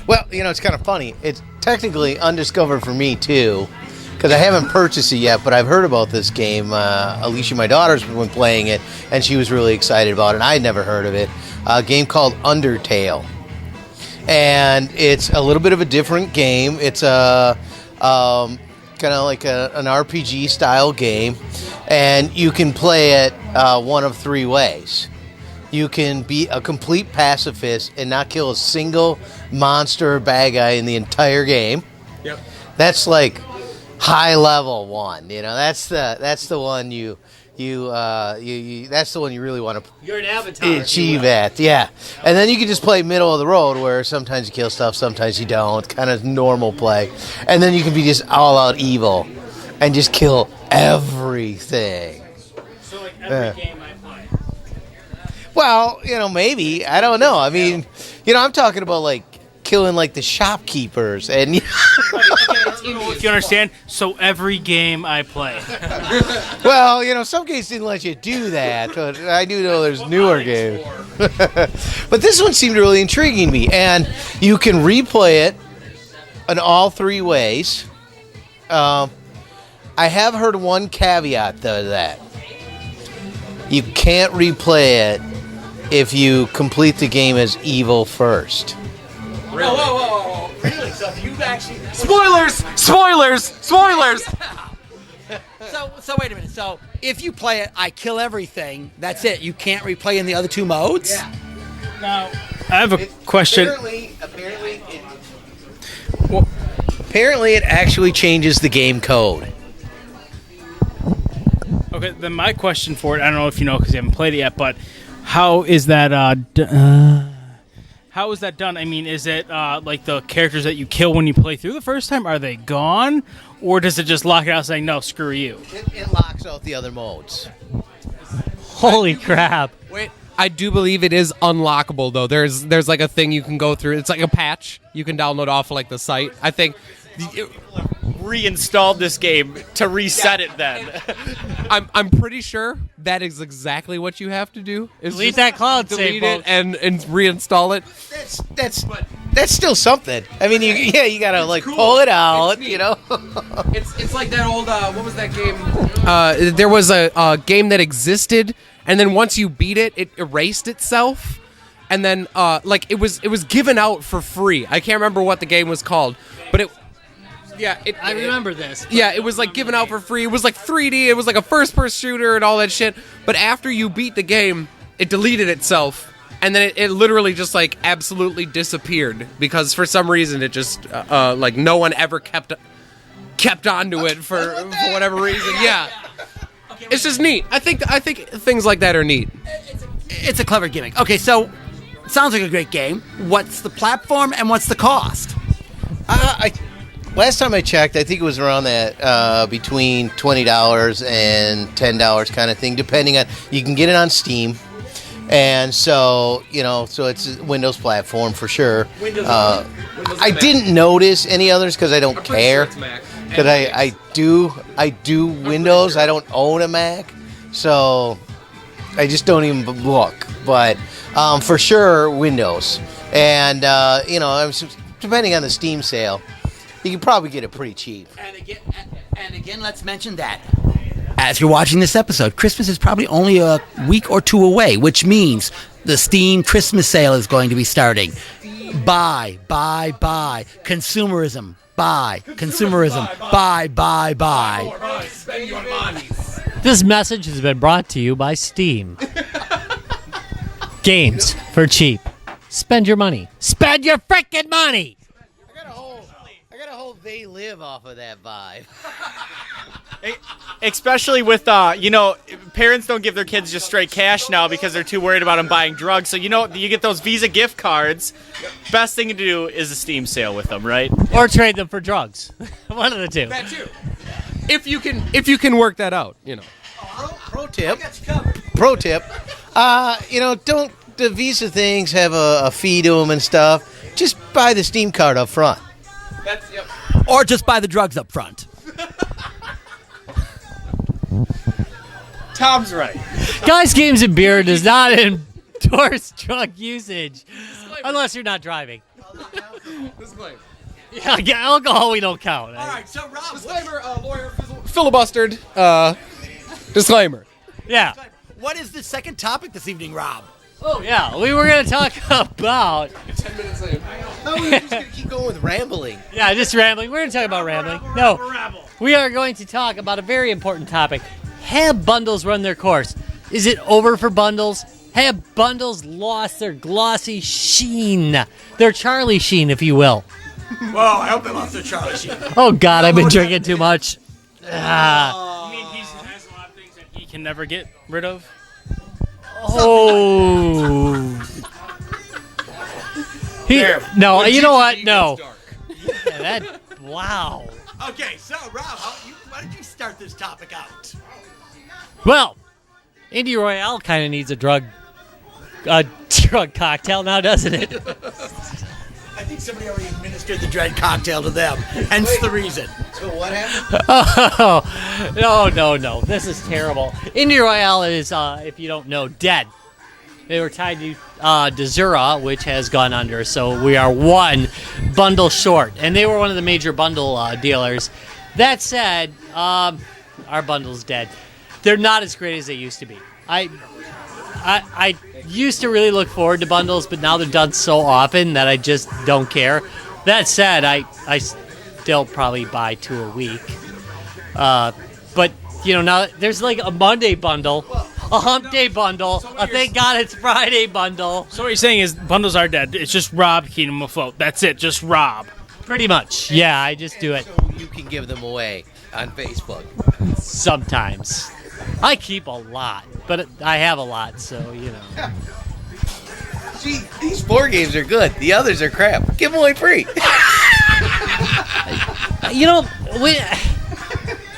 well, it's kind of funny. It's technically undiscovered for me too, because I haven't purchased it yet. But I've heard about this game. Alicia, my daughter's been playing it, and she was really excited about it. And I had never heard of it. A game called Undertale, and it's a little bit of a different game. It's a kind of like an RPG style game, and you can play it one of three ways. You can be a complete pacifist and not kill a single monster or bad guy in the entire game. Yep. That's like high level one. That's the one you that's the one you really want to You're an avatar. achieve at. Yeah. And then you can just play middle of the road where sometimes you kill stuff, sometimes you don't. Kind of normal play. And then you can be just all out evil and just kill everything. So like every game I play. Well, maybe. I don't know. I mean, I'm talking about like killing like the shopkeepers and Okay, it's If you understand, so every game I play. Well, some games didn't let you do that, but I do know there's newer games. But this one seemed really intriguing to me, and you can replay it in all three ways. I have heard one caveat to that. You can't replay it if you complete the game as evil first. Whoa. Really? So if you actually... Spoilers! So wait a minute. So if you play it, I kill everything, that's it. You can't replay in the other two modes? Yeah. Now, I have a question. Apparently it actually changes the game code. Okay, then my question for it, I don't know if you know because you haven't played it yet, but how is that how is that done? I mean, is it like the characters that you kill when you play through the first time, are they gone? Or does it just lock it out saying, no, screw you? It locks out the other modes. Holy crap. Wait, I do believe it is unlockable though. There's like a thing you can go through. It's like a patch you can download off like the site. I think Reinstalled this game to reset it then. I'm pretty sure that is exactly what you have to do. Is Delete just that cloud save, delete it folks. and reinstall it. That's still something. I mean, you gotta pull it out. It's like that old what was that game? There was a game that existed, and then once you beat it, it erased itself, and then it was given out for free. I can't remember what the game was called, but I remember this. Yeah, it was given out for free. It was 3D. It was like a first-person shooter and all that shit. But after you beat the game, it deleted itself, and then it literally just absolutely disappeared because for some reason it just no one ever kept onto it for whatever reason. Yeah, it's just neat. I think things like that are neat. It's a clever gimmick. Okay, so sounds like a great game. What's the platform and what's the cost? Last time I checked, I think it was around that between $20 and $10 kind of thing, depending on. You can get it on Steam, and so it's a Windows platform for sure. I didn't notice any others because I don't care. Because I do Windows. I don't own a Mac, so I just don't even look. But for sure, Windows, and depending on the Steam sale. You can probably get it pretty cheap. And again, let's mention that as you're watching this episode, Christmas is probably only a week or two away, which means the Steam Christmas sale is going to be starting. Buy. Consumerism. Buy. Spend your money. This message has been brought to you by Steam. Games for cheap. Spend your money. Spend your frickin' money! They live off of that vibe. Especially with, parents don't give their kids just straight cash now because they're too worried about them buying drugs. So, you get those Visa gift cards. Best thing to do is a Steam sale with them, right? Or trade them for drugs. One of the two. That too. If you can work that out, Pro tip. Don't the Visa things have a fee to them and stuff? Just buy the Steam card up front. Yep. Or just buy the drugs up front. Tom's right. Guys, Games, and Beer does not endorse drug usage. Unless you're not driving. Disclaimer. Yeah, alcohol we don't count. All right, so Rob, Disclaimer, lawyer filibustered. Disclaimer. Yeah. what is the second topic this evening, Rob? Oh, yeah. We were going to talk about... 10 minutes in. No, we're just going to keep going with rambling. Yeah, just rambling. We're going to talk about rambling. No, we are going to talk about a very important topic. Have bundles run their course? Is it over for bundles? Have bundles lost their glossy sheen? Their Charlie sheen, if you will. Well, I hope they lost their Charlie Sheen. Oh, God, I've been drinking too much. You mean he has a lot of things that he can never get rid of? Oh. No, you know what? No. Yeah, wow. Okay, so Rob, why don't you start this topic out? Well, Indy Royale kind of needs a drug cocktail now, doesn't it? I think somebody already administered the dread cocktail to them. Hence the reason. So what happened? Oh, no. This is terrible. Indie Royale is, if you don't know, dead. They were tied to Desura, which has gone under, so we are one bundle short. And they were one of the major bundle dealers. That said, our bundle's dead. They're not as great as they used to be. I used to really look forward to bundles, but now they're done so often that I just don't care. That said, I still probably buy 2 a week. But, now there's like a Monday bundle, a hump day bundle, a thank God it's Friday bundle. So what you're saying is bundles are dead. It's just Rob keeping them afloat. That's it, just Rob. Pretty much. Yeah, I just do it. So you can give them away on Facebook. Sometimes. I keep a lot, but I have a lot, so, Gee, these 4 games are good. The others are crap. Give them away free.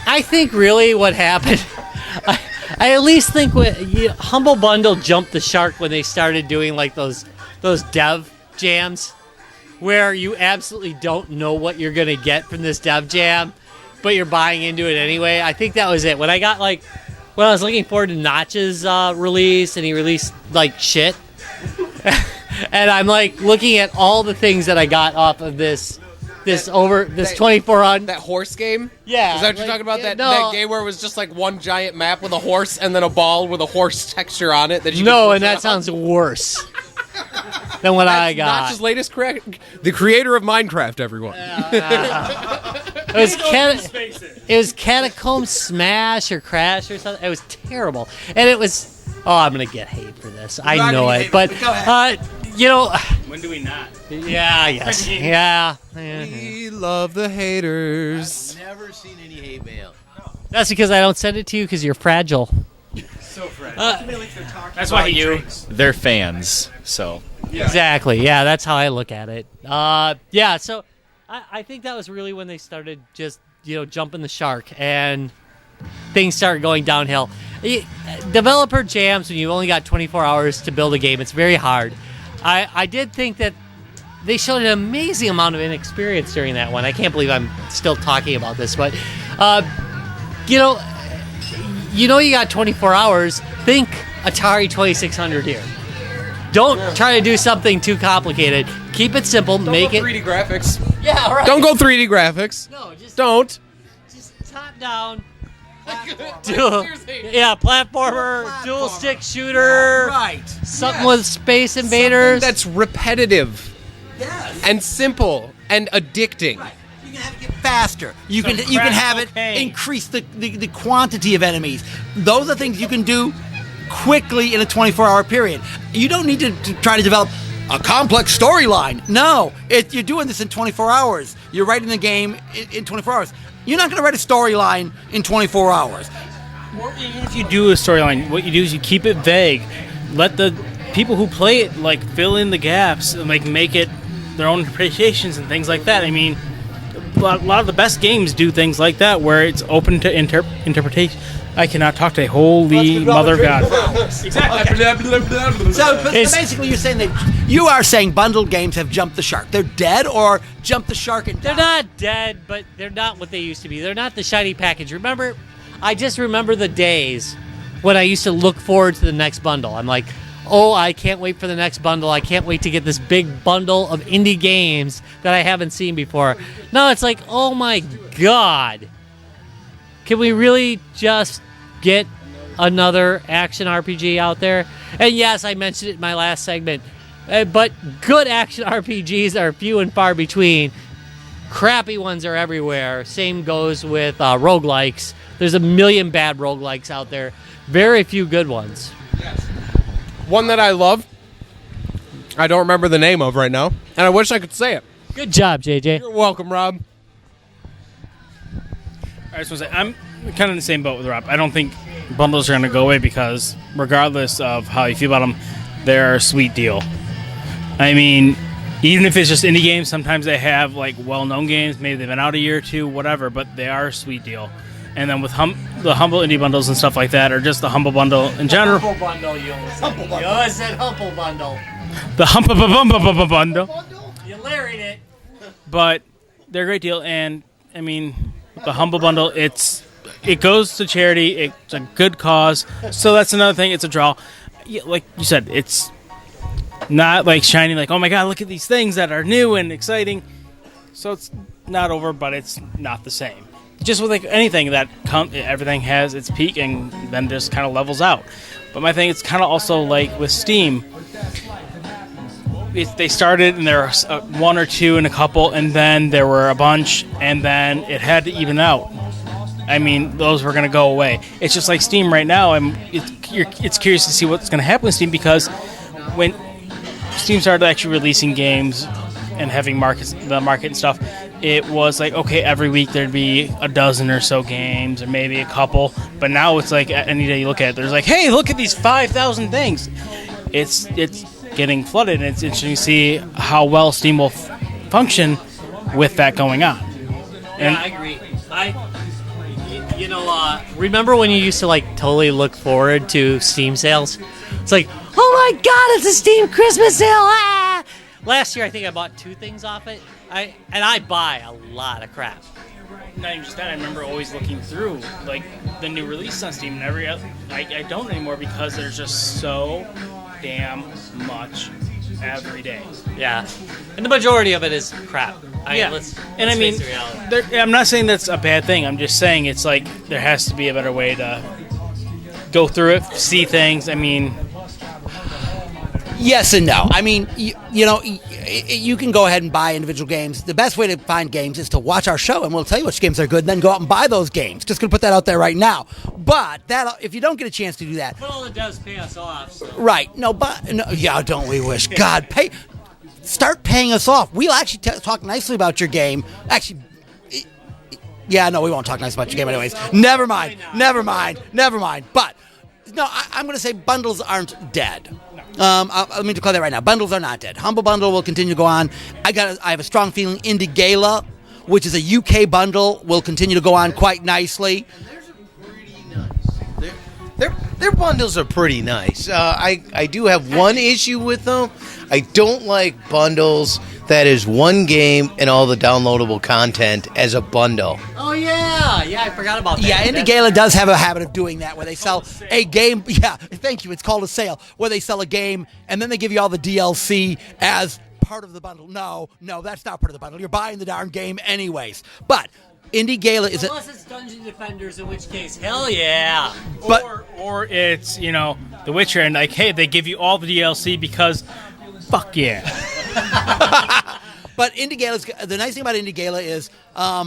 I think really what happened, I at least think Humble Bundle jumped the shark when they started doing like those dev jams where you absolutely don't know what you're going to get from this dev jam, but you're buying into it anyway. I think that was it. When I was looking forward to Notch's release, and he released like shit, and I'm like looking at all the things that I got off of this 2400. That horse game? Yeah. Is that what you're talking about? Yeah, That game where it was just like one giant map with a horse and then a ball with a horse texture on it? That you No, could and that sounds worse than what I got. Notch's latest the creator of Minecraft, everyone. It was Catacomb Smash or Crash or something. It was terrible. And it was... Oh, I'm going to get hate for this. I know it. But, When do we not? Yeah, yes. Yeah. We love the haters. Never seen any hate mail. That's because I don't send it to you because you're fragile. So fragile. That's why They're fans, so. Exactly. Yeah, that's how I look at it. So I think that was really when they started just, jumping the shark and things started going downhill. Developer jams, when you've only got 24 hours to build a game, it's very hard. I did think that they showed an amazing amount of inexperience during that one. I can't believe I'm still talking about this, but, you got 24 hours. Think Atari 2600 here. Don't try to do something too complicated. Keep it simple. Make it 3D graphics. Yeah, right. Don't go 3D graphics. No, just Don't. top down. Platformer, dual stick shooter. Right. Something with Space Invaders. Something that's repetitive. Yes. And simple and addicting. Right. You can have it get faster. You can have it increase the quantity of enemies. Those are things you can do quickly in a 24-hour period. You don't need to try to develop a complex storyline. No, you're doing this in 24 hours. You're writing the game in 24 hours. You're not going to write a storyline in 24 hours. Well, even if you do a storyline, what you do is you keep it vague. Let the people who play it fill in the gaps and make it their own interpretations and things like that. I mean, a lot of the best games do things like that where it's open to interpretation. I cannot talk to a holy mother of God. Exactly. So basically, you are saying bundled games have jumped the shark. They're dead or jumped the shark and They're not dead, but they're not what they used to be. They're not the shiny package. I just remember the days when I used to look forward to the next bundle. I'm like, oh, I can't wait for the next bundle. I can't wait to get this big bundle of indie games that I haven't seen before. Now it's like, oh my God. Can we really just get another action RPG out there? And yes, I mentioned it in my last segment, but good action RPGs are few and far between. Crappy ones are everywhere. Same goes with roguelikes. There's a million bad roguelikes out there. Very few good ones. One that I love, I don't remember the name of right now, and I wish I could say it. Good job, JJ. You're welcome, Rob. I just want to say, I'm kind of in the same boat with Rob. I don't think bundles are going to go away because regardless of how you feel about them, they're a sweet deal. I mean, even if it's just indie games, sometimes they have well-known games. Maybe they've been out a year or two, whatever, but they are a sweet deal. And then with the humble indie bundles and stuff like that, or just the humble bundle in general. Humble bundle, you almost said. You almost said humble bundle. The humble bundle. You clearing it. but they're a great deal. And I mean, the Humble Bundle, it goes to charity. It's a good cause. So that's another thing. It's a draw. Yeah, like you said, it's not like shining like, oh my god, look at these things that are new and exciting. So it's not over, but it's not the same. Just with like anything that everything has its peak and then just kind of levels out. But my thing, it's kind of also like with Steam. They started and there were one or two and a couple, and then there were a bunch, and then it had to even out. I mean, those were going to go away. It's just like Steam right now. It's curious to see what's going to happen with Steam, because when Steam started actually releasing games and having the market and stuff, it was like, okay, every week there'd be a dozen or so games, or maybe a couple. But now it's like any day you look at it, there's like, hey, look at these 5,000 things. It's getting flooded, and it's interesting to see how well Steam will function with that going on. Yeah, I agree. Remember when you used to like totally look forward to Steam sales? It's like, oh my god, it's a Steam Christmas sale! Ah! Last year, I think I bought 2 things off it. I buy a lot of crap. Not even just that, I remember always looking through like the new release on Steam, and I don't anymore because there's just so damn much every day. Yeah, and the majority of it is crap. Let's face the reality. I'm not saying that's a bad thing. I'm just saying it's like there has to be a better way to go through it, see things. I mean, yes and no. I mean, you can go ahead and buy individual games. The best way to find games is to watch our show, and we'll tell you which games are good, and then go out and buy those games. Just going to put that out there right now. But if you don't get a chance to do that... Well, it does pay us off. So. Right. No, don't we wish? God, start paying us off. We'll actually talk nicely about your game. Actually... Yeah, no, we won't talk nice about your game anyways. Never mind. But, no, I'm going to say bundles aren't dead. Let me declare that right now. Bundles are not dead. Humble Bundle will continue to go on. I have a strong feeling Indie Gala, which is a UK bundle, will continue to go on quite nicely. Their bundles are pretty nice. I do have one issue with them. I don't like bundles that is one game and all the downloadable content as a bundle. Oh, yeah, I forgot about that. Yeah, Indie Gala does have a habit of doing that, where they sell a game. Yeah, thank you. It's called a sale, where they sell a game, and then they give you all the DLC as part of the bundle. No, that's not part of the bundle. You're buying the darn game anyways. But Indie Gala is unless it's Dungeon Defenders, in which case, hell yeah. Or it's, The Witcher, and like, hey, they give you all the DLC because fuck yeah. But Indie Gala's, the nice thing about Indie Gala is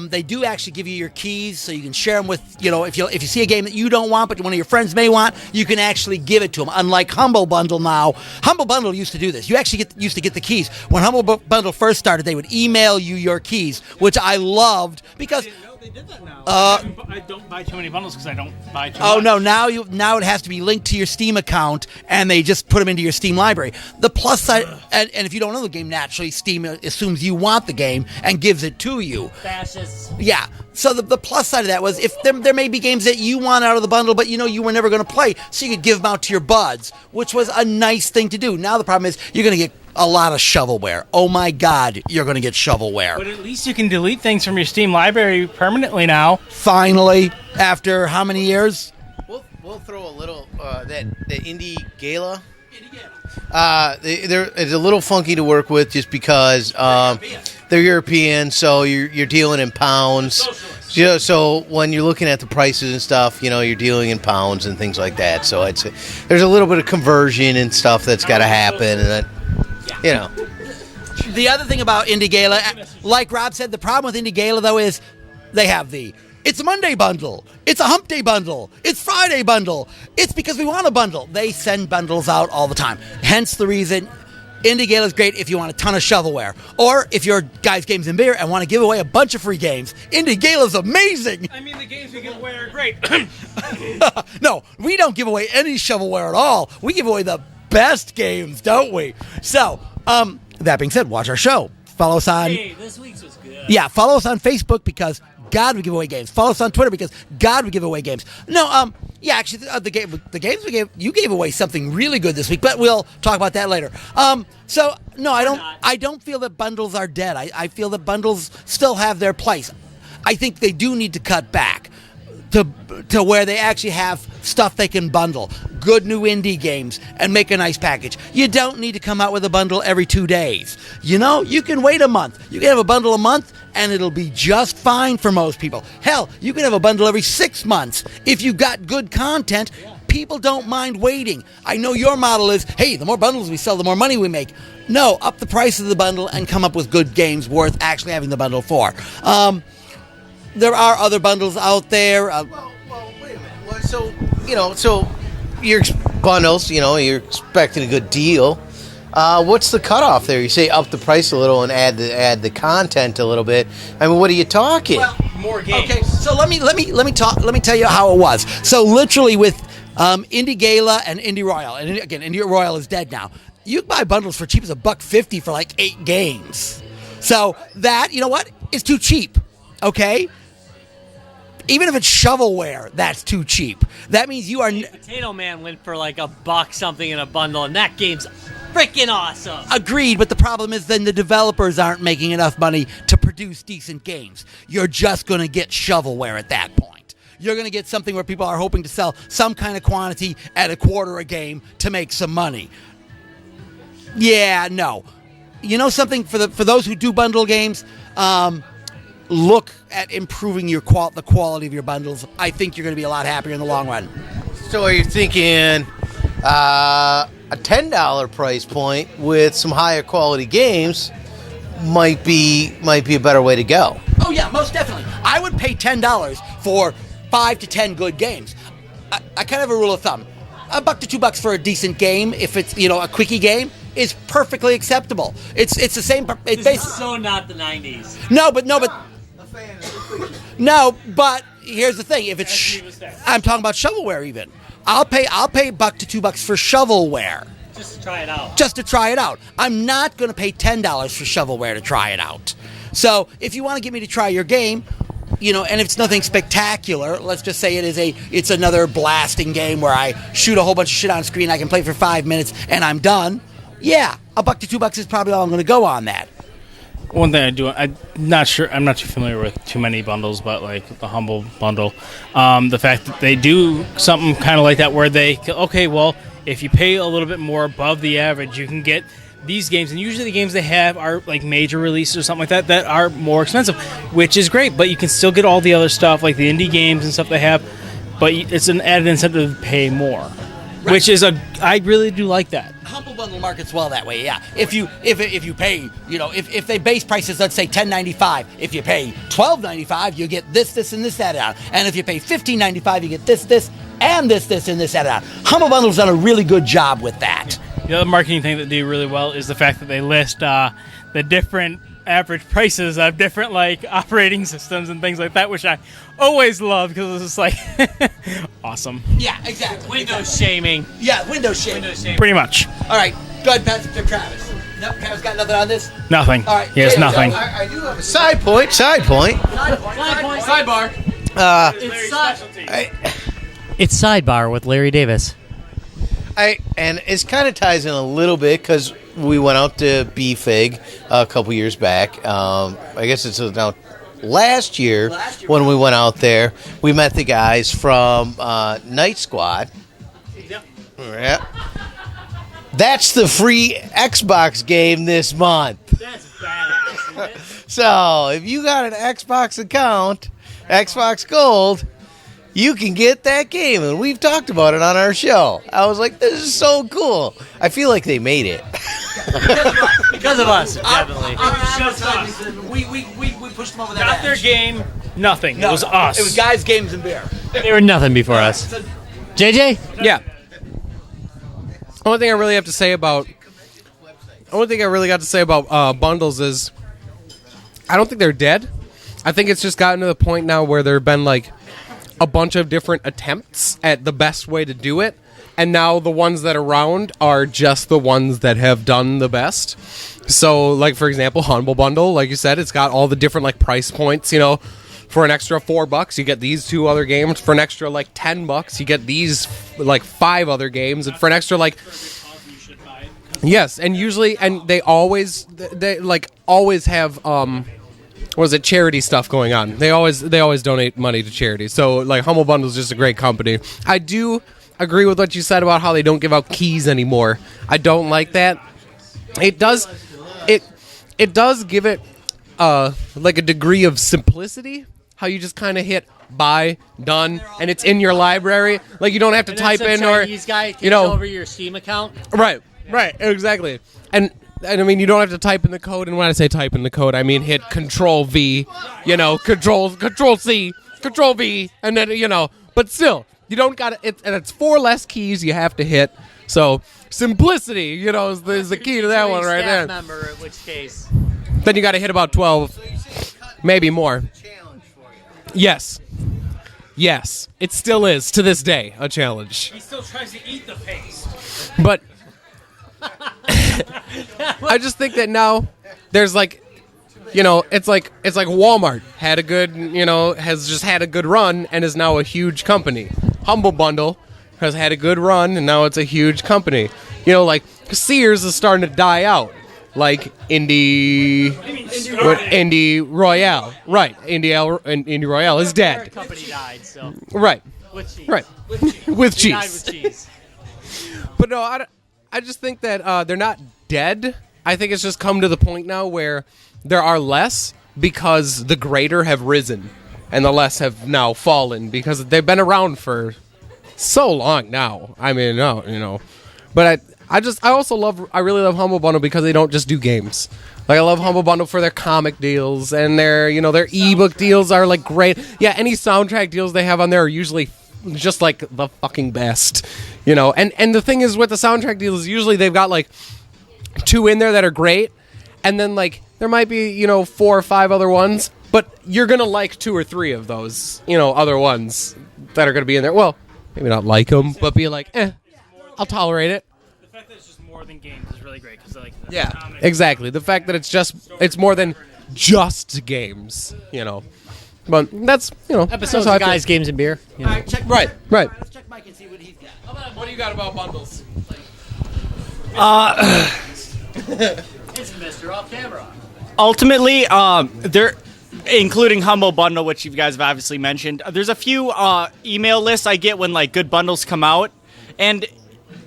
they do actually give you your keys, so you can share them with, if you see a game that you don't want but one of your friends may want, you can actually give it to them. Unlike Humble Bundle now. Humble Bundle used to do this. You actually used to get the keys. When Humble Bundle first started, they would email you your keys, which I loved because... They did that now. I don't buy too many bundles because I don't buy too much. Oh no! Now it has to be linked to your Steam account, and they just put them into your Steam library. The plus side, and if you don't know the game, naturally Steam assumes you want the game and gives it to you. Fascists. Yeah. So the plus side of that was if there may be games that you want out of the bundle, but you were never going to play, so you could give them out to your buds, which was a nice thing to do. Now the problem is you're going to get a lot of shovelware. Oh my God, you're going to get shovelware. But at least you can delete things from your Steam library permanently now. Finally, after how many years? We'll throw a little the Indie Gala. It's a little funky to work with just because they're European, so you're dealing in pounds. So when you're looking at the prices and stuff, you're dealing in pounds and things like that. So there's a little bit of conversion and stuff that's got to happen, and that. The other thing about Indie Gala, like Rob said, the problem with Indie Gala, though, is they have it's a Monday bundle, it's a Hump Day bundle, it's Friday bundle, it's because we want a bundle. They send bundles out all the time. Hence the reason Indie Gala is great if you want a ton of shovelware. Or if you're Guys, Games, and Beer and want to give away a bunch of free games, Indie Gala is amazing. I mean, the games we give away are great. No, we don't give away any shovelware at all. We give away the best games, don't we? So, that being said, watch our show. Follow us on... Hey, this week's was good. Yeah, follow us on Facebook because, God, we give away games. Follow us on Twitter because, God, we give away games. No, Yeah, actually, the games you gave away something really good this week, but we'll talk about that later. So no, I don't feel that bundles are dead. I feel that bundles still have their place. I think they do need to cut back to where they actually have stuff they can bundle, good new indie games, and make a nice package. You don't need to come out with a bundle every 2 days. You can wait a month. You can have a bundle a month, and it'll be just fine for most people. Hell, you can have a bundle every 6 months. If you've got good content, people don't mind waiting. I know your model is, hey, the more bundles we sell, the more money we make. No, up the price of the bundle and come up with good games worth actually having the bundle for. There are other bundles out there. Well, wait a minute. So your bundles, you're expecting a good deal. What's the cutoff there? You say up the price a little and add the content a little bit. I mean, what are you talking? Well, More games. okay, so let me tell you how it was. So literally with Indie Gala and Indie Royal, and again, Indie Royal is dead now. You can buy bundles for cheap as $1.50 for like 8 games. So that, you know what, is too cheap. Okay. Even if it's shovelware, that's too cheap. That means you are... Potato Man went for like $1 something in a bundle, and that game's freaking awesome. Agreed, but the problem is then the developers aren't making enough money to produce decent games. You're just going to get shovelware at that point. You're going to get something where people are hoping to sell some kind of quantity at $0.25 a game to make some money. Yeah, no. You know something, for those who do bundle games... look at improving the quality of your bundles. I think you're going to be a lot happier in the long run. So are you thinking a $10 price point with some higher quality games might be a better way to go? Oh yeah, most definitely. I would pay $10 for 5 to 10 good games. I kind of have a rule of thumb. $1 to $2 for a decent game, if it's a quickie game, is perfectly acceptable. It's the same. It's This is so not the 90s. No, but here's the thing. If it's I'm talking about shovelware even. I'll pay $1 to $2 for shovelware. Just to try it out. Just to try it out. I'm not going to pay $10 for shovelware to try it out. So if you want to get me to try your game, and if it's nothing spectacular, let's just say it's another blasting game where I shoot a whole bunch of shit on screen, I can play for 5 minutes and I'm done. Yeah, $1 to $2 is probably all I'm going to go on that. One thing I do, I'm not too familiar with too many bundles, but like the Humble bundle, the fact that they do something kind of like that where if you pay a little bit more above the average, you can get these games, and usually the games they have are like major releases or something like that are more expensive, which is great, but you can still get all the other stuff like the indie games and stuff they have, but it's an added incentive to pay more. Right. Which is I really do like that. Humble bundle markets well that way, yeah. If you pay, if they base prices, let's say $10.95, if you pay $12.95, you get this, and this added on. And if you pay $15.95, you get this, and this, and this added on. Humble bundle's done a really good job with that. The other marketing thing that they do really well is the fact that they list the different average prices of different like operating systems and things like that, which I always love because it's just like awesome. Yeah, exactly. Windows shaming. Yeah, Windows shaming. Pretty much. All right, go ahead, pass it to Travis. No, Travis got nothing on this? Nothing. All right. Yes, nothing. I do have a side point. Sidebar. It's Sidebar with Larry Davis. And it's kind of ties in a little bit because we went out to BFIG a couple years back. I guess it's now last year when we went out there. We met the guys from Night Squad. Yep. Yeah. That's the free Xbox game this month. That's badass, isn't it? So if you got an Xbox account, Xbox Gold, you can get that game, and we've talked about it on our show. I was like, this is so cool. I feel like they made it. Because of us, definitely. Just us. We pushed them over that Not their edge. game, nothing. No, it was us. It was guys, games, and beer. They were nothing before us. JJ? Yeah. Only thing I really got to say about bundles is I don't think they're dead. I think it's just gotten to the point now where there have been like a bunch of different attempts at the best way to do it, and now the ones that are around are just the ones that have done the best. So, like, for example, Humble Bundle, like you said, it's got all the different, like, price points, For an extra $4, you get these 2 other games. For an extra like $10, you get these like 5 other games, and for an extra like yes, and usually they always have charity stuff going on. They always donate money to charity. So like Humble Bundle is just a great company. I do agree with what you said about how they don't give out keys anymore. I don't like that. It does give it like a degree of simplicity. How you just kind of hit buy, done, and it's in your library. Like you don't have to type in or over your Steam account. Right, exactly. And I mean, you don't have to type in the code. And when I say type in the code, I mean hit Control V, Control C, Control V, and then But still, you don't got it. And it's 4 less keys you have to hit. So simplicity, is the key to that one right there. Member, in which case, then you got to hit about 12, maybe more. Yes, it still is to this day a challenge. He still tries to eat the paste. But I just think that now there's like, it's like Walmart had a good, has just had a good run and is now a huge company. Humble Bundle has had a good run and now it's a huge company. Like Sears is starting to die out. Like Indie Royale, right? Indie Royale is dead. Their company died, so right, with cheese. Right, with cheese. Died with cheese. But no, I just think that they're not dead. I think it's just come to the point now where there are less because the greater have risen and the less have now fallen because they've been around for so long now. I mean, but I really love Humble Bundle because they don't just do games. Like I love Humble Bundle for their comic deals and their ebook deals are like great. Yeah, any soundtrack deals they have on there are usually just like the fucking best. And the thing is with the soundtrack deals, usually they've got like 2 in there that are great, and then like there might be 4 or 5 other ones, but you're gonna like 2 or 3 of those other ones that are gonna be in there. Well, maybe not like them, but be like, I'll tolerate it. The fact that it's just more than games is really great because Exactly. The fact that it's more than just games. But that's Episodes of Guys, Games, and Beer. Right. Let's check Mike and see what he's got. What do you got about bundles? It's Mr. Off Camera. Ultimately, they're including Humble Bundle, which you guys have obviously mentioned. There's a few email lists I get when like good bundles come out, and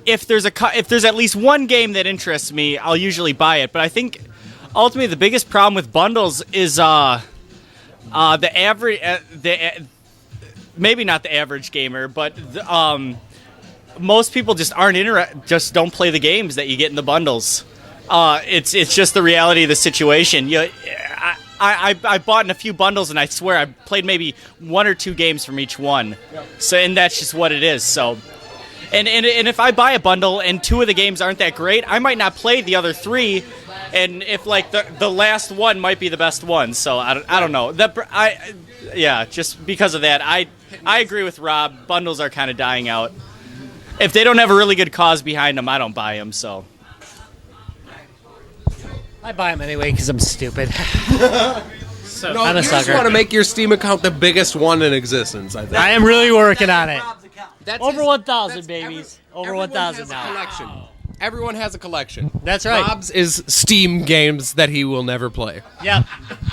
if there's at least one game that interests me, I'll usually buy it. But I think ultimately the biggest problem with bundles is the average, maybe not the average gamer, but most people just just don't play the games that you get in the bundles. It's just the reality of the situation. I bought in a few bundles, and I swear I played maybe 1 or 2 games from each one. Yep. So, and that's just what it is. So, and if I buy a bundle and 2 of the games aren't that great, I might not play the other 3. And if like the last one might be the best one. So I don't know. Just because of that, I agree with Rob. Bundles are kind of dying out. If they don't have a really good cause behind them, I don't buy them. So. I buy them anyway because I'm stupid. No, I'm a you just sucker. want to make your Steam account the biggest one in existence, I think. I am really working on it. That's Over his- 1,000, that's babies. Over everyone 1,000 has a now. collection. Everyone has a collection. That's right. Rob's is Steam games that he will never play. Yep.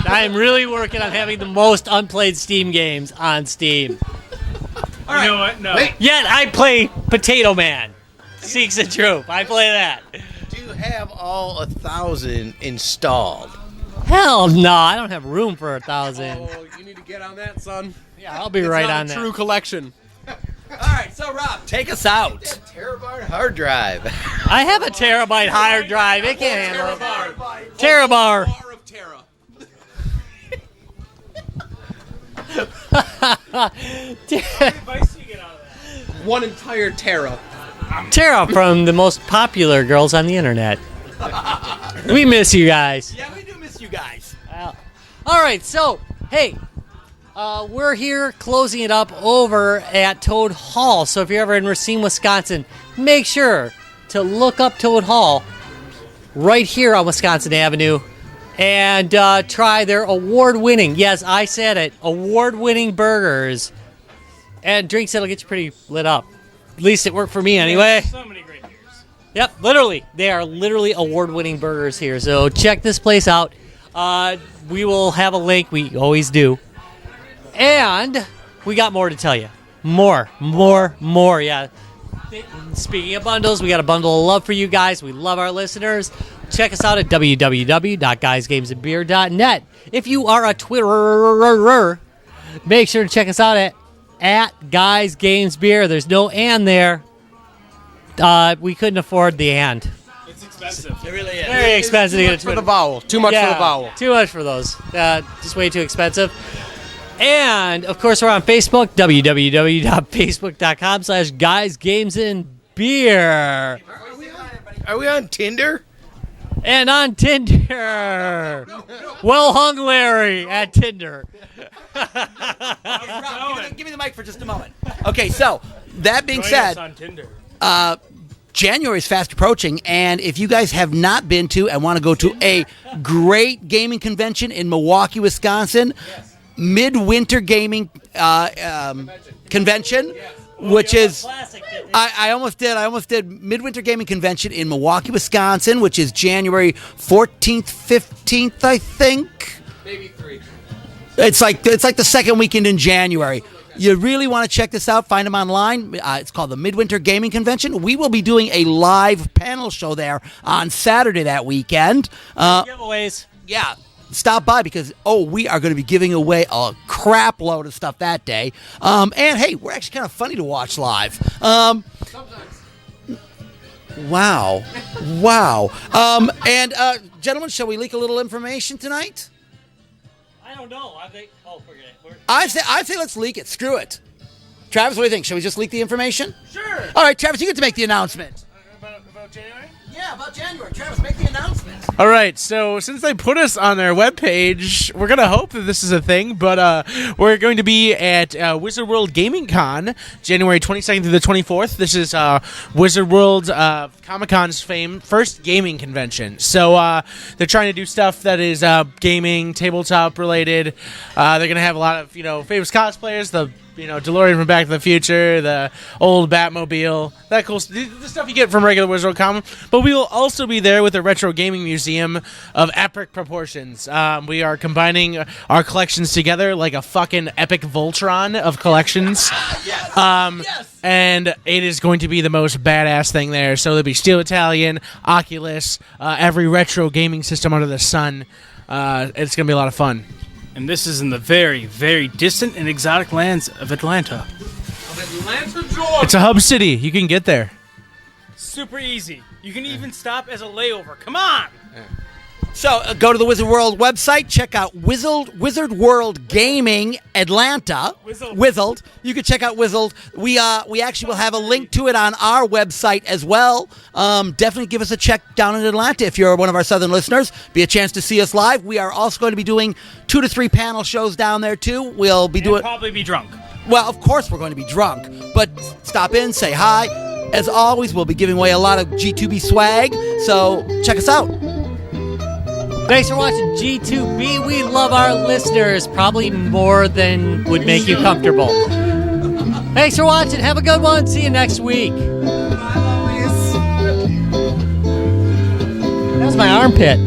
I am really working on having the most unplayed Steam games on Steam. You know what? No. Yet I play Potato Man. Seeks the Troop. I play that. Do you have all 1,000 installed? Hell no, I don't have room for 1,000. Oh, you need to get on that, son. Yeah, I'll be It's right not on a that. true collection. All right, so Rob, take us out. Terabyte hard drive. I have a terabyte hard drive. It can't handle it. Terabar. Bar of Terra. One entire Terra. Tara from the most popular girls on the internet. We miss you guys. Yeah, we do miss you guys. All right, so, hey, we're here closing it up over at Toad Hall. So if you're ever in Racine, Wisconsin, make sure to look up Toad Hall right here on Wisconsin Avenue. and try their award-winning, yes, I said it, award-winning burgers and drinks that'll get you pretty lit up. At least it worked for me anyway. So many great beers. Yep, literally. They are literally award-winning burgers here. So check this place out. We will have a link. We always do. And we got more to tell you. More. Yeah. Speaking of bundles, we got a bundle of love for you guys. We love our listeners. Check us out at www.guysgamesandbeer.net. If you are a Twitterer, make sure to check us out at Guys Games Beer. There's no and there. We couldn't afford the and. It's expensive. It really is. Very expensive to get a For Twitter. the vowel. Too much for the vowel. Too much for those. Just way too expensive. And, of course, we're on Facebook, www.facebook.com/guysgamesandbeer. Are we on Tinder? And on Tinder. Well hung Larry at Tinder. Give me the mic for just a moment. Okay, so that being said, on Tinder. January is fast approaching, and if you guys have not been to and want to go to a great gaming convention in Milwaukee, Wisconsin, Midwinter Gaming Convention, which is I almost did Midwinter Gaming Convention in Milwaukee, Wisconsin, which is January 14th, 15th, I think. Maybe 3. It's like the second weekend in January. You really want to check this out. Find them online. It's called the Midwinter Gaming Convention. We will be doing a live panel show there on Saturday that weekend. Giveaways. Yeah. Stop by because, we are going to be giving away a crap load of stuff that day. And, hey, we're actually kind of funny to watch live. Sometimes. Wow. And, gentlemen, shall we leak a little information tonight? I don't know. I think. Oh, forget it. I'd say let's leak it. Screw it. Travis, what do you think? Shall we just leak the information? Sure. All right, Travis, you get to make the announcement. About January? Yeah, about January. Travis, make the announcement. All right, so since they put us on their webpage, we're going to hope that this is a thing, but we're going to be at Wizard World Gaming Con, January 22nd through the 24th. This is Wizard World Comic-Con's first gaming convention. So they're trying to do stuff that is gaming, tabletop related. They're going to have a lot of, famous cosplayers, the DeLorean from Back to the Future, the old Batmobile, that cool the stuff you get from regular Wizard World Comic. But we will also be there with a retro gaming museum of epic proportions. We are combining our collections together like a fucking epic Voltron of collections. Yes. And it is going to be the most badass thing there. So there'll be Steel Italian, Oculus, every retro gaming system under the sun. It's going to be a lot of fun. And this is in the very, very distant and exotic lands of Atlanta. It's a hub city. You can get there. Super easy. You can even stop as a layover. Come on! So go to the Wizard World website. Check out Wizard World Gaming Atlanta. Wizzled. You can check out Wizzled. We actually will have a link to it on our website as well. Definitely give us a check down in Atlanta if you're one of our southern listeners. Be a chance to see us live. We are also going to be doing 2 to 3 panel shows down there too. We'll be doing. Probably be drunk. Well, of course we're going to be drunk, but stop in, say hi. As always, we'll be giving away a lot of G2B swag. So check us out. Thanks for watching G2B. We love our listeners, probably more than would make you comfortable. Thanks for watching. Have a good one. See you next week. That was my armpit.